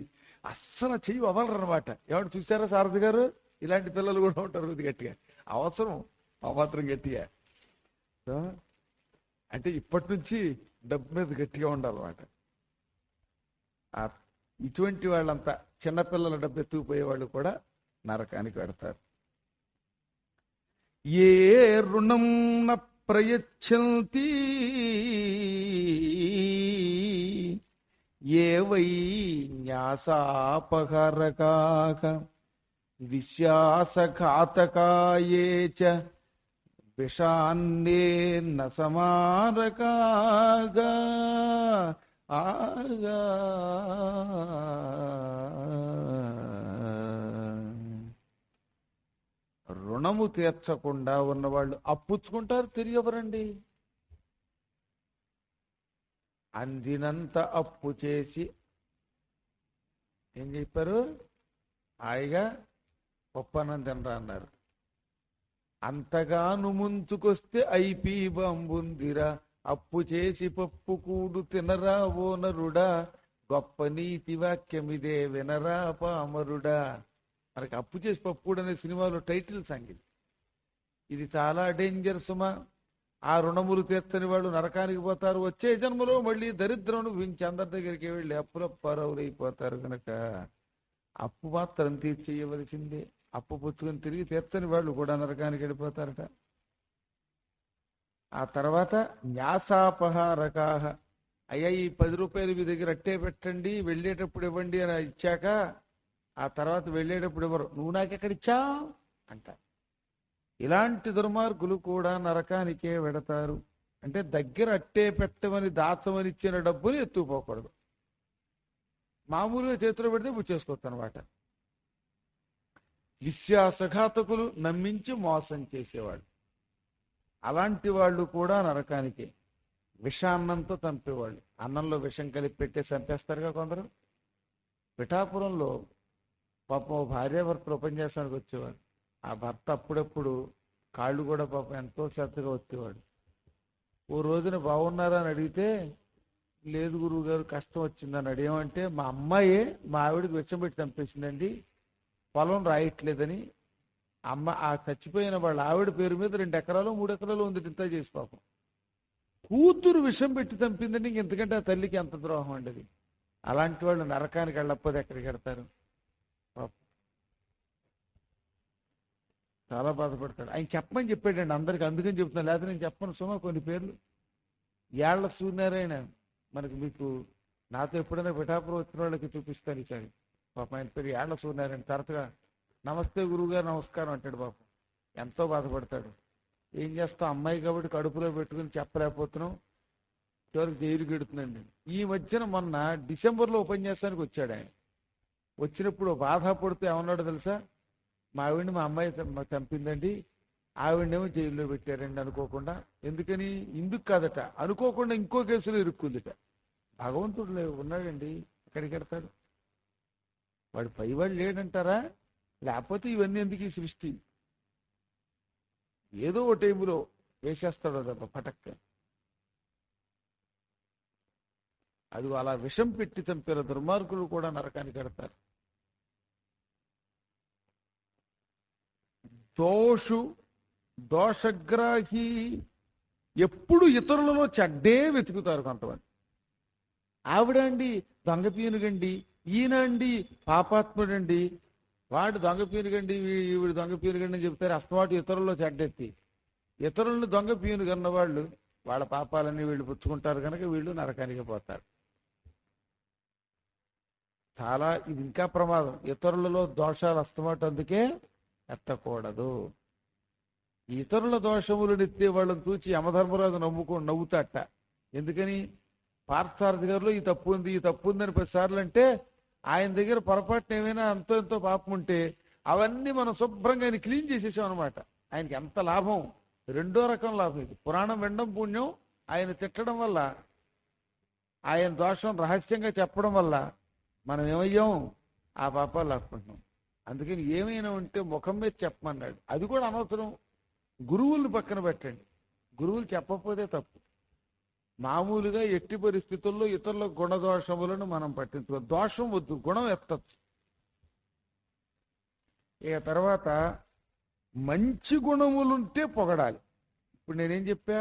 అస్సలు చెయ్యి వదలరు అనమాట. ఏమంటే చూసారా సారథి గారు, ఇలాంటి పిల్లలు కూడా ఉంటారు కొద్ది గట్టిగా. అవసరం ఆ మాత్రం గట్టిగా. సో, అంటే ఇప్పటి నుంచి డబ్బు మీద గట్టిగా ఉండాలన్నమాట. ఇటువంటి వాళ్ళంతా చిన్నపిల్లల డబ్బు ఎత్తుకుపోయే వాళ్ళు కూడా నరకానికి పెడతారు. ఏ రుణం న ప్రయచ్చంతి ఏ వై న్యాసాపహరకాక విశ్వాసఘాతకాయే చ విషాన్నే న సమారకాగా ఆగా. రుణము తీర్చకుండా ఉన్నవాళ్ళు అప్పుచ్చుకుంటారు, తిరిగివ్వరండి. అందినంత అప్పు చేసి ఏం చెప్పారు, హాయిగా పప్పన్నం తినరా అన్నారు. అంతగాను ముంచుకొస్తే ఐపీ బంబుందిరా, అప్పు చేసి పప్పు కూడు తినరా ఓ నరుడా, గొప్ప నీతి వాక్యమిదే వినరా పామరుడా. మనకి అప్పు చేసి పప్పు కూడు అనే సినిమాలో టైటిల్ సంగీతం. ఇది చాలా డేంజర్ సుమా. ఆ రుణములు తీర్చని వాళ్ళు నరకానికి పోతారు. వచ్చే జన్మలో మళ్ళీ దరిద్రం వించి అందరి దగ్గరికి వెళ్ళి అప్పుల పారవులైపోతారు. కనుక అప్పు మాత్రం తీర్చేయవలసిందే. అప్పు పుచ్చుకొని తిరిగి తీర్చని వాళ్ళు కూడా నరకానికి వెళ్ళిపోతారట. ఆ తర్వాత న్యాసాపహారకాహ, అయ్యా ఈ 10 రూపాయలు మీ దగ్గర అట్టే పెట్టండి, వెళ్ళేటప్పుడు ఇవ్వండి అని ఇచ్చాక ఆ తర్వాత వెళ్ళేటప్పుడు ఎవరు, నువ్వు నాకెక్కడిచ్చా అంట. ఇలాంటి దుర్మార్గులు కూడా నరకానికే వెడతారు. అంటే దగ్గర అట్టే పెట్టమని దాచమని ఇచ్చిన డబ్బులు ఎత్తుకుపోకూడదు. మామూలుగా చేతిలో పెడితే పుచ్చేసుకోవచ్చు అనమాట. విశ్వాసఘాతకులు, నమ్మించి మోసం చేసేవాడు, అలాంటి వాళ్ళు కూడా నరకానికే. విషాన్నంతో చంపేవాళ్ళు, అన్నంలో విషం కలిపి పెట్టేసి చంపేస్తారుగా కొందరు. పిఠాపురంలో పాపం భార్యాభర్తలు ఉపన్యాసానికి వచ్చేవాడు. ఆ భర్త అప్పుడప్పుడు కాళ్ళు కూడా పాపం ఎంతో శ్రద్ధగా వచ్చేవాడు. ఓ రోజున బాగున్నారా అని అడిగితే, లేదు గురువు గారు కష్టం వచ్చిందని. అడిగామంటే, మా అమ్మాయే మా ఆవిడకి విషం పెట్టి చంపేసిందండి, పొలం రాయట్లేదని. అమ్మ ఆ చచ్చిపోయిన వాళ్ళ ఆవిడ పేరు మీద 2 ఎకరాలు 3 ఎకరాలు ఉంది, ఇంత చేసి పాపం కూతురు విషం పెట్టి చంపిందండి. ఇంకెందుకంటే ఆ తల్లికి ఎంత ద్రోహం అండి అది. అలాంటి వాళ్ళు నరకానికి వెళ్ళకపోతే ఎక్కడికి వెడతారు పాపం. చాలా బాధపడతాడు. ఆయన చెప్పమని చెప్పాడండి అందరికి, అందుకని చెప్తున్నాను, లేకపోతే నేను చెప్పను సుమా కొన్ని పేర్లు. ఏళ్ల సూర్యనారాయణ, మనకి మీకు నాతో ఎప్పుడైనా పిఠాపురం వచ్చిన వాళ్ళకి చూపిస్తాను ఈసారి. పాపం ఆయన పేరు ఏళ్ల సూర్యనారాయణ. తరచుగా నమస్తే గురువు గారు నమస్కారం అంటాడు. పాపం ఎంతో బాధపడతాడు. ఏం చేస్తాం, అమ్మాయి కాబట్టి కడుపులో పెట్టుకుని చెప్పలేకపోతున్నాం, చివరికి జైలుకి ఎడుతుందండి. ఈ మధ్యన మొన్న డిసెంబర్లో ఉపన్యాసానికి వచ్చాడు ఆయన. వచ్చినప్పుడు బాధపడుతూ ఏమన్నాడో తెలుసా, మా ఆవిడ్ని మా అమ్మాయి చంపిందండి, ఆవిడనేమో జైల్లో పెట్టారండి అనుకోకుండా. ఎందుకని, ఇందుకు కాదట, అనుకోకుండా ఇంకో కేసులో ఇరుక్కుందిట. భగవంతుడు ఉన్నాడండి, ఎక్కడికి వెడతాడు వాడు? పైవాడు లేడంటారా? లేకపోతే ఇవన్నీ ఎందుకు ఈ సృష్టి? ఏదో ఓ టైంలో వేసేస్తాడు అదొక పటక్క. అది అలా విషం పెట్టి చంపిన దుర్మార్గులు కూడా నరకానికి వెడతారు. దోషగ్రాహి, ఎప్పుడు ఇతరులలో చెడ్డే వెతుకుతారు కొంతమంది. ఆవిడ అండి దొంగ పీనుగండి, ఈయన అండి పాపాత్ముడండి, వాడు దొంగ పీనుగండి, వీడు దొంగ పీనుగండి అని చెప్తారు. అస్తమాటు ఇతరుల్లో చెడ్డెత్తి, ఇతరులను దొంగ పీనుగన్న వాళ్ళు వాళ్ళ పాపాలన్నీ వీళ్ళు పుచ్చుకుంటారు. కనుక వీళ్ళు నరకానికి పోతారు. చాలా ఇది ఇంకా ప్రమాదం. ఇతరులలో దోషాలు అస్తమాట, అందుకే ఎత్తకూడదు. ఇతరుల దోషములు నెత్తే వాళ్ళని చూచి యమధర్మరాజు నవ్వుతాట. ఎందుకని, పార్థసారథి గారిలో ఈ తప్పు ఉంది, ఈ తప్పు ఉందని 10 సార్లు అంటే ఆయన దగ్గర పొరపాటున ఏమైనా అంతో ఎంతో పాపం ఉంటే అవన్నీ మనం శుభ్రంగా ఆయన క్లీన్ చేసేసాం అనమాట. ఆయనకి ఎంత లాభం, రెండో రకం లాభం ఇది. పురాణం వినడం పుణ్యం, ఆయన తిట్టడం వల్ల, ఆయన దోషం రహస్యంగా చెప్పడం వల్ల మనం ఏమయ్యాం, ఆ పాపాలు లాక్కుంటున్నాం. అందుకని ఏమైనా ఉంటే ముఖం మీద చెప్పమన్నాడు. అది కూడా అనవసరం, గురువుల్ని పక్కన పెట్టండి. గురువులు చెప్పకపోతే తప్పు. మామూలుగా ఎట్టి పరిస్థితుల్లో ఇతరుల గుణదోషములను మనం పట్టించుకో, దోషం వద్దు, గుణం ఎత్తచ్చు. ఇక తర్వాత మంచి గుణములుంటే పొగడాలి. ఇప్పుడు నేనేం చెప్పా,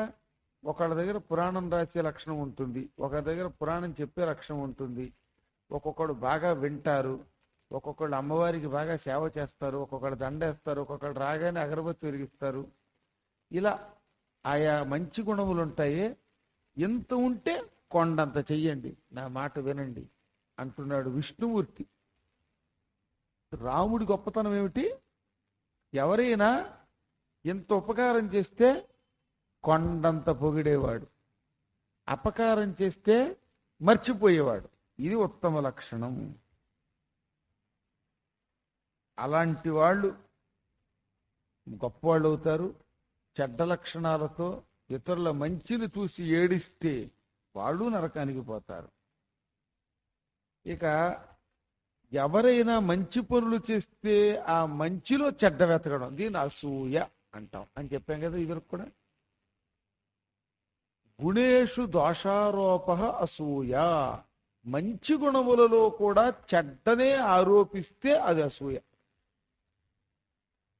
ఒకళ్ళ దగ్గర పురాణం రాసే లక్షణం ఉంటుంది, ఒకరి దగ్గర పురాణం చెప్పే లక్షణం ఉంటుంది. ఒక్కొక్కడు బాగా వింటారు, ఒక్కొక్కళ్ళు అమ్మవారికి బాగా సేవ చేస్తారు, ఒక్కొక్కళ్ళు దండేస్తారు, ఒక్కొక్కళ్ళు రాగానే అగరబత్తి వెలిగిస్తారు. ఇలా ఆయా మంచి గుణములు ఉంటాయి. ఎంత ఉంటే కొండంత చెయ్యండి, నా మాట వినండి అంటున్నాడు విష్ణుమూర్తి. రాముడి గొప్పతనం ఏమిటి? ఎవరైనా ఎంత ఉపకారం చేస్తే కొండంత పొగిడేవాడు, అపకారం చేస్తే మర్చిపోయేవాడు. ఇది ఉత్తమ లక్షణం. అలాంటి వాళ్ళు గొప్పవాళ్ళు అవుతారు. చెడ్డ లక్షణాలతో ఇతరుల మంచిని చూసి ఏడిస్తే వాళ్ళు నరకానికి పోతారు. ఇక ఎవరైనా మంచి పనులు చేస్తే ఆ మంచిలో చెడ్డ వెతకడం, దీన్ని అసూయ అంటాం అని చెప్పాం కదా ఇవరకు కూడా. గుణేషు దోషారోప అసూయ, మంచి గుణములలో కూడా చెడ్డనే ఆరోపిస్తే అది అసూయ.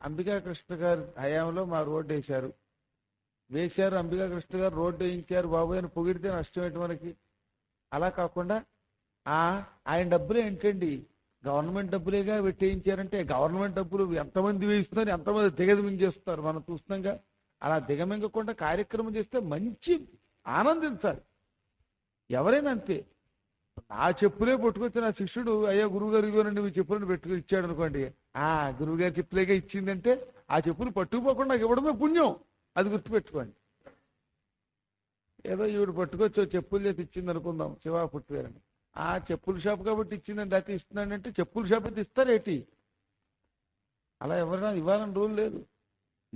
అంబికా కృష్ణ గారి హయాంలో మా రోడ్డు వేశారు. అంబికా కృష్ణ గారు రోడ్డు వేయించారు బాబోయ్ అని పొగిడితే నష్టం ఏంటి మనకి? అలా కాకుండా ఆయన డబ్బులు ఏంటండి, గవర్నమెంట్ డబ్బులేగా పెట్టేయించారంటే, గవర్నమెంట్ డబ్బులు ఎంతమంది వేయిస్తున్నారు, ఎంతమంది దిగమింగేస్తున్నారు మనం చూస్తున్నాంగా. అలా దిగమింగకుండా కార్యక్రమం చేస్తే మంచి ఆనందించాలి. ఎవరైనా అంతే. నా చెప్పులే పట్టుకొచ్చి నా శిష్యుడు, అయ్యా గురువుగారు ఇవ్వనండి మీ చెప్పులను పెట్టుకుని ఇచ్చాడు అనుకోండి, గురువుగారి చెప్పులేగా ఇచ్చిందంటే ఆ చెప్పులు పట్టుకుపోకుండా నాకు ఇవ్వడమే పుణ్యం, అది గుర్తుపెట్టుకోండి. ఏదో ఈవిడ పట్టుకొచ్చి చెప్పులు చేసి ఇచ్చింది అనుకుందాం, శివా పుట్టువేరని, ఆ చెప్పుల షాప్ కాబట్టి ఇచ్చిందండి, అయితే ఇస్తున్నాడంటే చెప్పుల షాప్ అయితే ఇస్తారేటి? అలా ఎవరైనా ఇవ్వాలని రూల్ లేదు.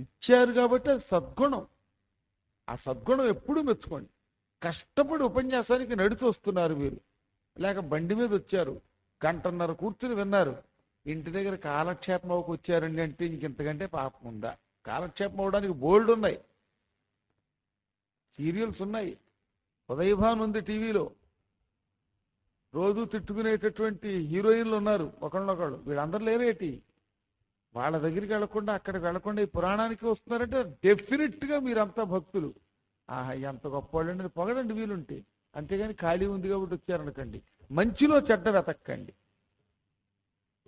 ఇచ్చారు కాబట్టి అది సద్గుణం. ఆ సద్గుణం ఎప్పుడూ మెచ్చుకోండి. కష్టపడి ఉపన్యాసానికి నడిచి వస్తున్నారు మీరు, లేక బండి మీద వచ్చారు, గంటన్నర కూర్చుని విన్నారు, ఇంటి దగ్గర కాలక్షేపం అవ్వకు వచ్చారండి అంటే ఇంకెంతకంటే పాపం ఉందా? కాలక్షేపం అవ్వడానికి బోల్డ్ ఉన్నాయి, సీరియల్స్ ఉన్నాయి, ఉదయభాన్ ఉంది టీవీలో, రోజు తిట్టుకునేటటువంటి హీరోయిన్లు ఉన్నారు ఒకళ్ళొకళ్ళు. వీళ్ళందరూ లేరేటి? వాళ్ళ దగ్గరికి వెళ్లకుండా, అక్కడికి వెళ్లకుండా ఈ పురాణానికి వస్తున్నారంటే డెఫినెట్ గా మీరంతా భక్తులు. ఎంత గొప్పవాళ్ళండి, పొగడండి వీలుంటే. అంతేగాని ఖాళీ ఉంది కాబట్టి వచ్చారనకండి. మంచిలో చెడ్డ వెతక్కండి.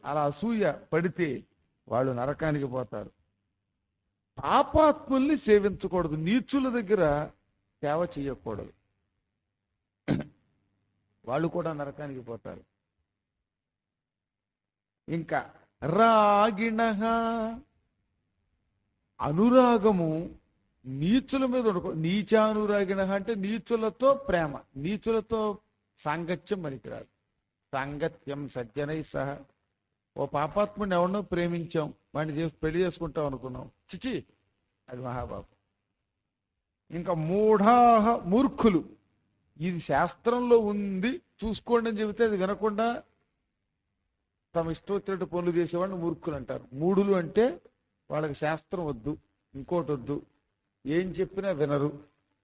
అలా అసూయ పడితే వాళ్ళు నరకానికి పోతారు. పాపాత్ముల్ని సేవించకూడదు, నీచుల దగ్గర సేవ చేయకూడదు, వాళ్ళు కూడా నరకానికి పోతారు. ఇంకా రాగిణ, అనురాగము నీచుల మీద నీచానురాగిణ అంటే నీచులతో ప్రేమ, నీచులతో సాంగత్యం పనికిరాదు. సాంగత్యం సజ్జనై సహా. ఓ పాపాత్ముడిని ఎవరినో ప్రేమించాం, వాడిని పెళ్లి చేసుకుంటాం అనుకున్నాం, చిచి అది మహాపాపం. ఇంకా మూఢాహ, మూర్ఖులు, ఇది శాస్త్రంలో ఉంది చూసుకోండి అని చెబితే అది వినకుండా తమ ఇష్టం వచ్చినట్టు పనులు చేసేవాడిని మూర్ఖులు అంటారు. మూఢులు అంటే వాళ్ళకి శాస్త్రం వద్దు, ఇంకోటి వద్దు, ఏం చెప్పినా వినరు,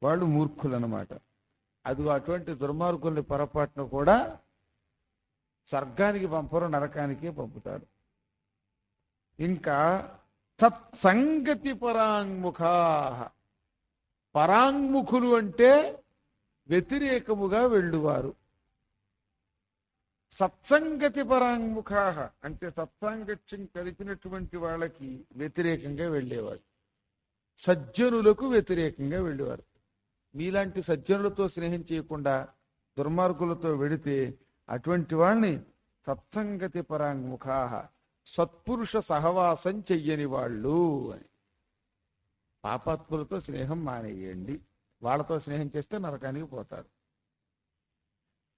వాళ్ళు మూర్ఖులు అన్నమాట. అది అటువంటి దుర్మార్గుల్ని పొరపాటును కూడా స్వర్గానికి పంపరు, నరకానికి పంపుతారు. ఇంకా సత్సంగతి పరాంగుఖా, పరాంగుఖులు అంటే వ్యతిరేకముగా వెళ్ళువారు. సత్సంగతి పరాంగుఖా అంటే సత్సాంగత్యం కలిపినటువంటి వాళ్ళకి వ్యతిరేకంగా వెళ్ళేవారు, సజ్జనులకు వ్యతిరేకంగా వెళ్ళేవారు. మీలాంటి సజ్జనులతో స్నేహం చేయకుండా దుర్మార్గులతో వెడితే అటువంటి వాళ్ళని సత్సంగతి పరాంగుఖా, సత్పురుష సహవాసం చెయ్యని వాళ్ళు అని. పాపాత్ములతో స్నేహం మానేయండి, వాళ్ళతో స్నేహం చేస్తే నరకానికి పోతారు.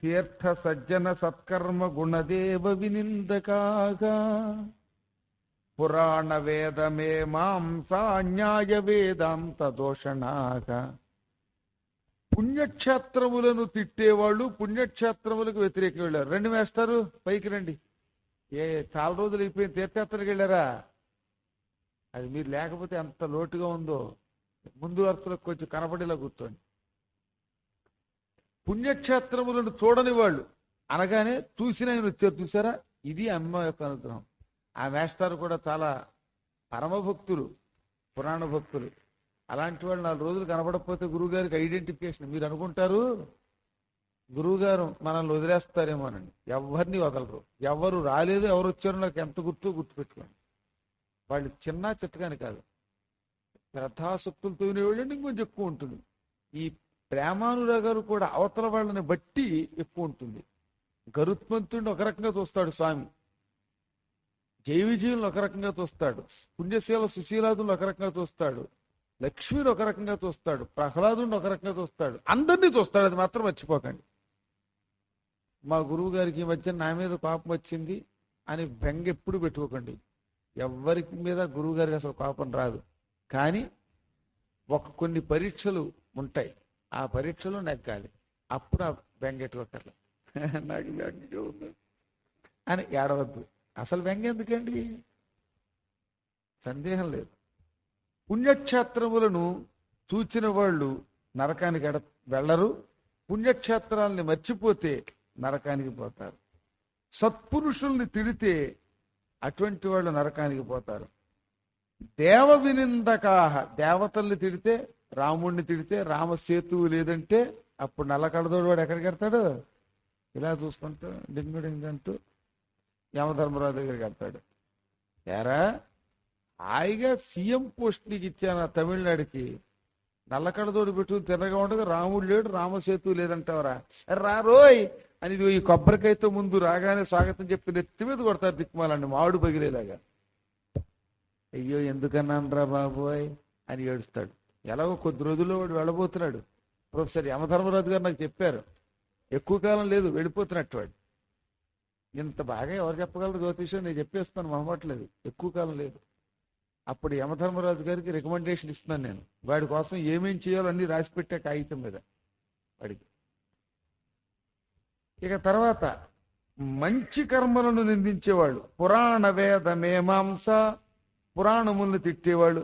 తీర్థ సజ్జన సత్కర్మ గుణదేవ వినిందకాగా పురాణ వేదమే మాంసా న్యాయ వేదాంత దోషణాగా. పుణ్యక్షేత్రములను తిట్టేవాళ్ళు పుణ్యక్షేత్రములకు వ్యతిరేకంగా వెళ్ళారు. రండి వేస్తారు పైకి రండి. చాలా రోజులు అయిపోయింది, తీర్థయాత్రకి వెళ్ళారా? అది మీరు లేకపోతే ఎంత లోటుగా ఉందో. ముందు వరుసలకు కొంచెం కనపడేలా కూర్చోండి. పుణ్యక్షేత్రములను చూడని వాళ్ళు అనగానే చూసిన ఆయన వచ్చారు. చూసారా, ఇది అమ్మ యొక్క అనుగ్రహం. ఆ మేస్టారు కూడా చాలా పరమభక్తులు, పురాణ భక్తులు. అలాంటి వాళ్ళు 4 రోజులు కనపడకపోతే గురువుగారికి ఐడెంటిఫికేషన్. మీరు అనుకుంటారు గురువుగారు మనల్ని వదిలేస్తారేమోనండి. ఎవరిని వదలరు. ఎవరు రాలేదు, ఎవరు వచ్చారో నాకు ఎంత గుర్తుపెట్టుకోండి. వాళ్ళు చిన్న చిట్టగాని కాదు, శ్రద్ధాశక్తులతో వినేవాళ్ళండి ఇంకొంచెం ఎక్కువ ఉంటుంది. ఈ ప్రేమానురాగాలు కూడా అవతల వాళ్ళని బట్టి ఎక్కువ ఉంటుంది. గరుత్మంతుడిని ఒక రకంగా చూస్తాడు స్వామి, జయ విజయులను ఒక రకంగా చూస్తాడు, పుణ్యశీల సుశీలాదులను ఒక రకంగా చూస్తాడు, లక్ష్మిని ఒక రకంగా చూస్తాడు, ప్రహ్లాదుని ఒక రకంగా చూస్తాడు, అందరినీ చూస్తాడు. అది మాత్రం మర్చిపోకండి. మా గురువు గారికి ఈ మధ్య నా మీద కోపం వచ్చింది అని బెంగ ఎప్పుడు పెట్టుకోకండి. ఎవరికి మీద గురువు గారికి అసలు కోపం రాదు. కానీ కొన్ని పరీక్షలు ఉంటాయి, ఆ పరీక్షలో నెగ్గాలి. అప్పుడు ఆ బెంగ ఎట్టుకోకర్లే. నాకు బెంగ ఉంది అని ఏడవద్దు. అసలు బెంగ ఎందుకండి? సందేహం లేదు. పుణ్యక్షేత్రములను చూచిన వాళ్ళు నరకానికి వెళ్ళరు. పుణ్యక్షేత్రాలని మర్చిపోతే నరకానికి పోతారు. సత్పురుషుల్ని తిడితే అటువంటి వాళ్ళు నరకానికి పోతారు. దేవ వినిందకాహ, దేవతల్ని తిడితే, రాముణ్ణి తిడితే, రామసేతువు లేదంటే అప్పుడు నల్ల కడదోడు వాడు ఎక్కడికి వెళ్తాడు? ఇలా చూసుకుంటూ డింగుడింగంటూ యమధర్మరాజు దగ్గరికి వెళ్తాడు. ఎరా హాయిగా సీఎం పోస్ట్ నీకు ఇచ్చాను తమిళనాడుకి, నల్లకడదోడు పెట్టుకుని తిరగా ఉండగా రాముడు లేడు, రామసేతు లేదంటావరా? రా రోయ్ అని ఈ కొబ్బరికాయతో ముందు రాగానే స్వాగతం చెప్పి నెత్తి మీద కొడతారు దిక్కుమాలండి, మామిడి పగిలేలాగా. అయ్యో ఎందుకన్నానరా బాబోయ్ అని ఏడుస్తాడు. ఎలాగో కొద్ది రోజుల్లో వాడు వెళ్ళబోతున్నాడు. ప్రొఫెసర్ యమధర్మరాజు గారు నాకు చెప్పారు, ఎక్కువ కాలం లేదు వెళ్ళిపోతున్నట్టు వాడు. ఇంత బాగా ఎవరు చెప్పగలరు జ్యోతిషం? నేను చెప్పేస్తాను, మొహమాట్లేదు. ఎక్కువ కాలం లేదు. అప్పుడు యమధర్మరాజు గారికి రికమెండేషన్ ఇస్తున్నాను నేను. వాడి కోసం ఏమేం చేయాలో అన్ని రాసి పెట్టే కాగితం మీద వాడికి. ఇక తర్వాత మంచి కర్మలను నిందించేవాళ్ళు, పురాణ వేద మీమాంస, పురాణములను తిట్టేవాళ్ళు.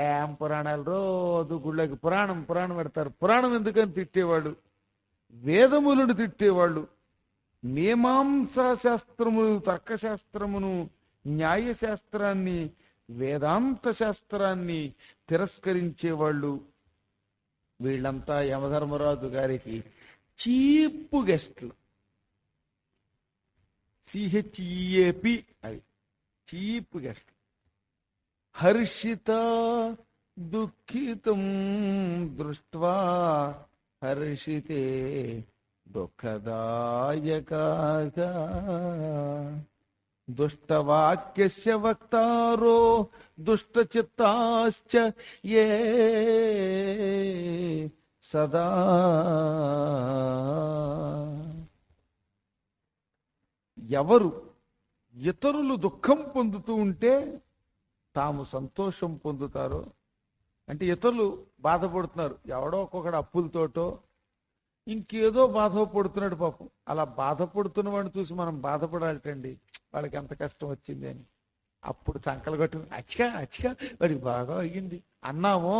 ఏం పురాణాలు, రోజు గుళ్ళకి పురాణం పెడతారు. పురాణం ఎందుకని తిట్టేవాళ్ళు, వేదములను తిట్టేవాళ్ళు, మీమాంసా శాస్త్రములు, తర్కశాస్త్రమును, న్యాయశాస్త్రాన్ని, వేదాంత శాస్త్రాన్ని తిరస్కరించేవాళ్ళు. వీళ్ళంతా యమధర్మరాజు గారికి చీప్ గెస్ట్లు. CHEAP, అది చీప్ గెస్ట్. హర్షిత దుఃఖితం దృష్ట్వా హర్షితే దుఃఖదాయకాగా దుష్టవాక్యస్య వక్తారో దుష్టచిత్తాశ్చ ఏ సదా. ఎవరు ఇతరులు దుఃఖం పొందుతూ ఉంటే తాము సంతోషం పొందుతారో, అంటే ఇతరులు బాధపడుతున్నారు, ఎవడో ఒక్కొక్కడు అప్పులతోటో ఇంకేదో బాధపడుతున్నాడు పాపం. అలా బాధపడుతున్న వాడిని చూసి మనం బాధపడాలటండి, వాళ్ళకి ఎంత కష్టం వచ్చింది అని. అప్పుడు చంకలు కట్టు అచ్చిగా వాడికి బాగా అయ్యింది అన్నామో,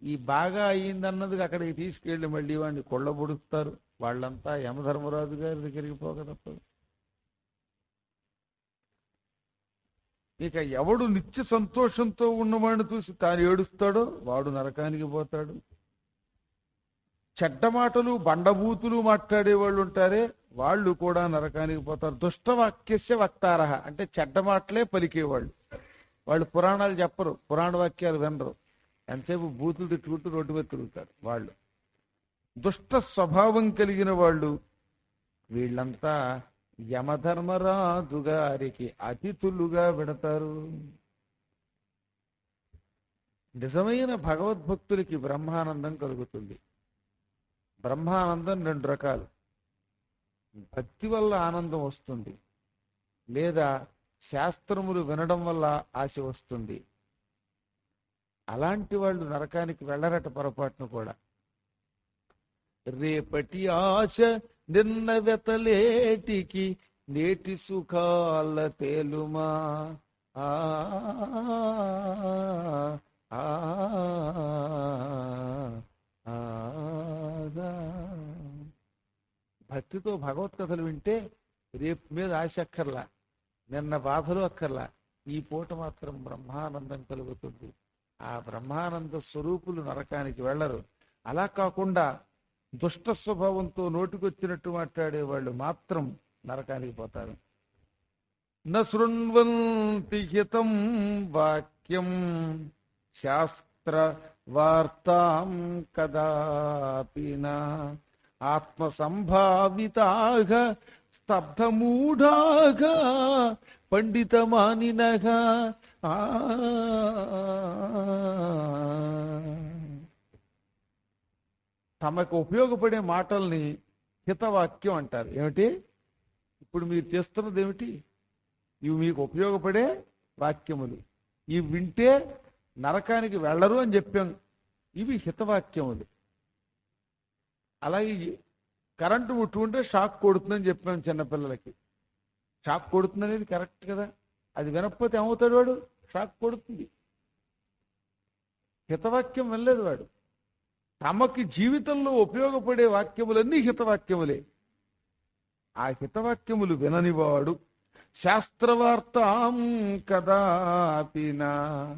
ఈ బాగా అయ్యింది అన్నది అక్కడికి తీసుకెళ్ళి మళ్ళీ వాడిని కొళ్ళబొడుస్తారు. వాళ్ళంతా యమధర్మరాజు గారి దగ్గరికి పోక తప్పదు. ఇక ఎవడు నిత్య సంతోషంతో ఉన్నవాడిని చూసి తాను ఏడుస్తాడో వాడు నరకానికి పోతాడు. చెడ్డ మాటలు బండబూతులు మాట్లాడే వాళ్ళు ఉంటారే, వాళ్ళు కూడా నరకానికి పోతారు. దుష్టవాక్యస్య వక్తారహ, అంటే చెడ్డ మాటలే పలికేవాళ్ళు. వాళ్ళు పురాణాలు చెప్పరు, పురాణ వాక్యాలు వినరు, ఎంతసేపు బూతులు తిట్టుకుంటూ రోడ్డు మీద తిరుగుతారు వాళ్ళు. దుష్ట స్వభావం కలిగిన వాళ్ళు వీళ్ళంతా యమధర్మరాజు గారికి అతిథులుగా పెడతారు. నిజమైన భగవద్భక్తులకి బ్రహ్మానందం కలుగుతుంది. బ్రహ్మానందం 2 రకాలు. భక్తి వల్ల ఆనందం వస్తుంది, లేదా శాస్త్రములు వినడం వల్ల ఆశ వస్తుంది. అలాంటి వాళ్ళు నరకానికి వెళ్ళరట పొరపాటును కూడా. రేపటి ఆశ నిన్న వెతలేటికి నేటి సుఖాల తేలుమా. ఆ ఆ, ఆ, భక్తితో భగవత్కథలు వింటే రేపు మీద ఆశ అక్కర్లా, నిన్న బాధలు అక్కర్లా, ఈ పూట మాత్రం బ్రహ్మానందం కలుగుతుంది. ఆ బ్రహ్మానంద స్వరూపులు నరకానికి వెళ్ళరు. అలా కాకుండా దుష్ట స్వభావంతో నోటికొచ్చినట్టు మాట్లాడే వాళ్ళు మాత్రం నరకానికి పోతారు. న శృణ్వంతి హితం వాక్యం శాస్త్ర వార్తాం కదాపిన ఆత్మసంభావితాః స్తబ్ధమూఢాః పండితమానినః. తమకు ఉపయోగపడే మాటల్ని హితవాక్యం అంటారు. ఏమిటి? ఇప్పుడు మీరు చేస్తున్నది ఏమిటి? ఇవి మీకు ఉపయోగపడే వాక్యములు, ఇవి వింటే నరకానికి వెళ్ళరు అని చెప్పాం. ఇవి హితవాక్యములు. అలాగే కరెంటు ముట్టుకుంటే షాక్ కొడుతుందని చెప్పాం చిన్నపిల్లలకి. షాక్ కొడుతుంది అనేది కరెక్ట్ కదా. అది వినకపోతే ఏమవుతాడు వాడు? షాక్ కొడుతుంది. హితవాక్యం వినలేదు వాడు. తమకి జీవితంలో ఉపయోగపడే వాక్యములన్నీ హితవాక్యములే. ఆ హితవాక్యములు విననివాడు శాస్త్రవార్తాం కదాపినా.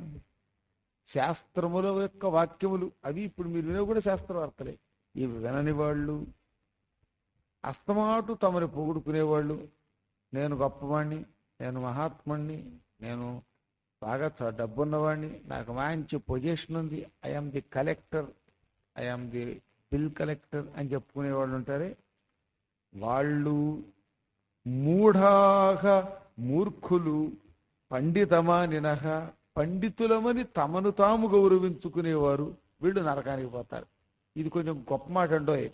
శాస్త్రముల యొక్క వాక్యములు అవి ఇప్పుడు మీరు వినవి కూడా శాస్త్రవార్తలే. ఇవి వినని వాళ్ళు, అస్తమాటు తమని పొగుడుకునేవాళ్ళు, నేను గొప్పవాణ్ణి, నేను మహాత్ముణ్ణి, నేను బాగా డబ్బున్నవాడిని, నాకు మంచి పొజిషన్ ఉంది, I'm the collector, I'm the bill collector అని చెప్పుకునే వాళ్ళు ఉంటారే, వాళ్ళు మూఢాహ మూర్ఖులు, పండితమానినహ పండితులమని తమను తాము గౌరవించుకునేవారు వీళ్ళు నరకానికి పోతారు. ఇది కొంచెం గొప్ప మాట అండోయ్.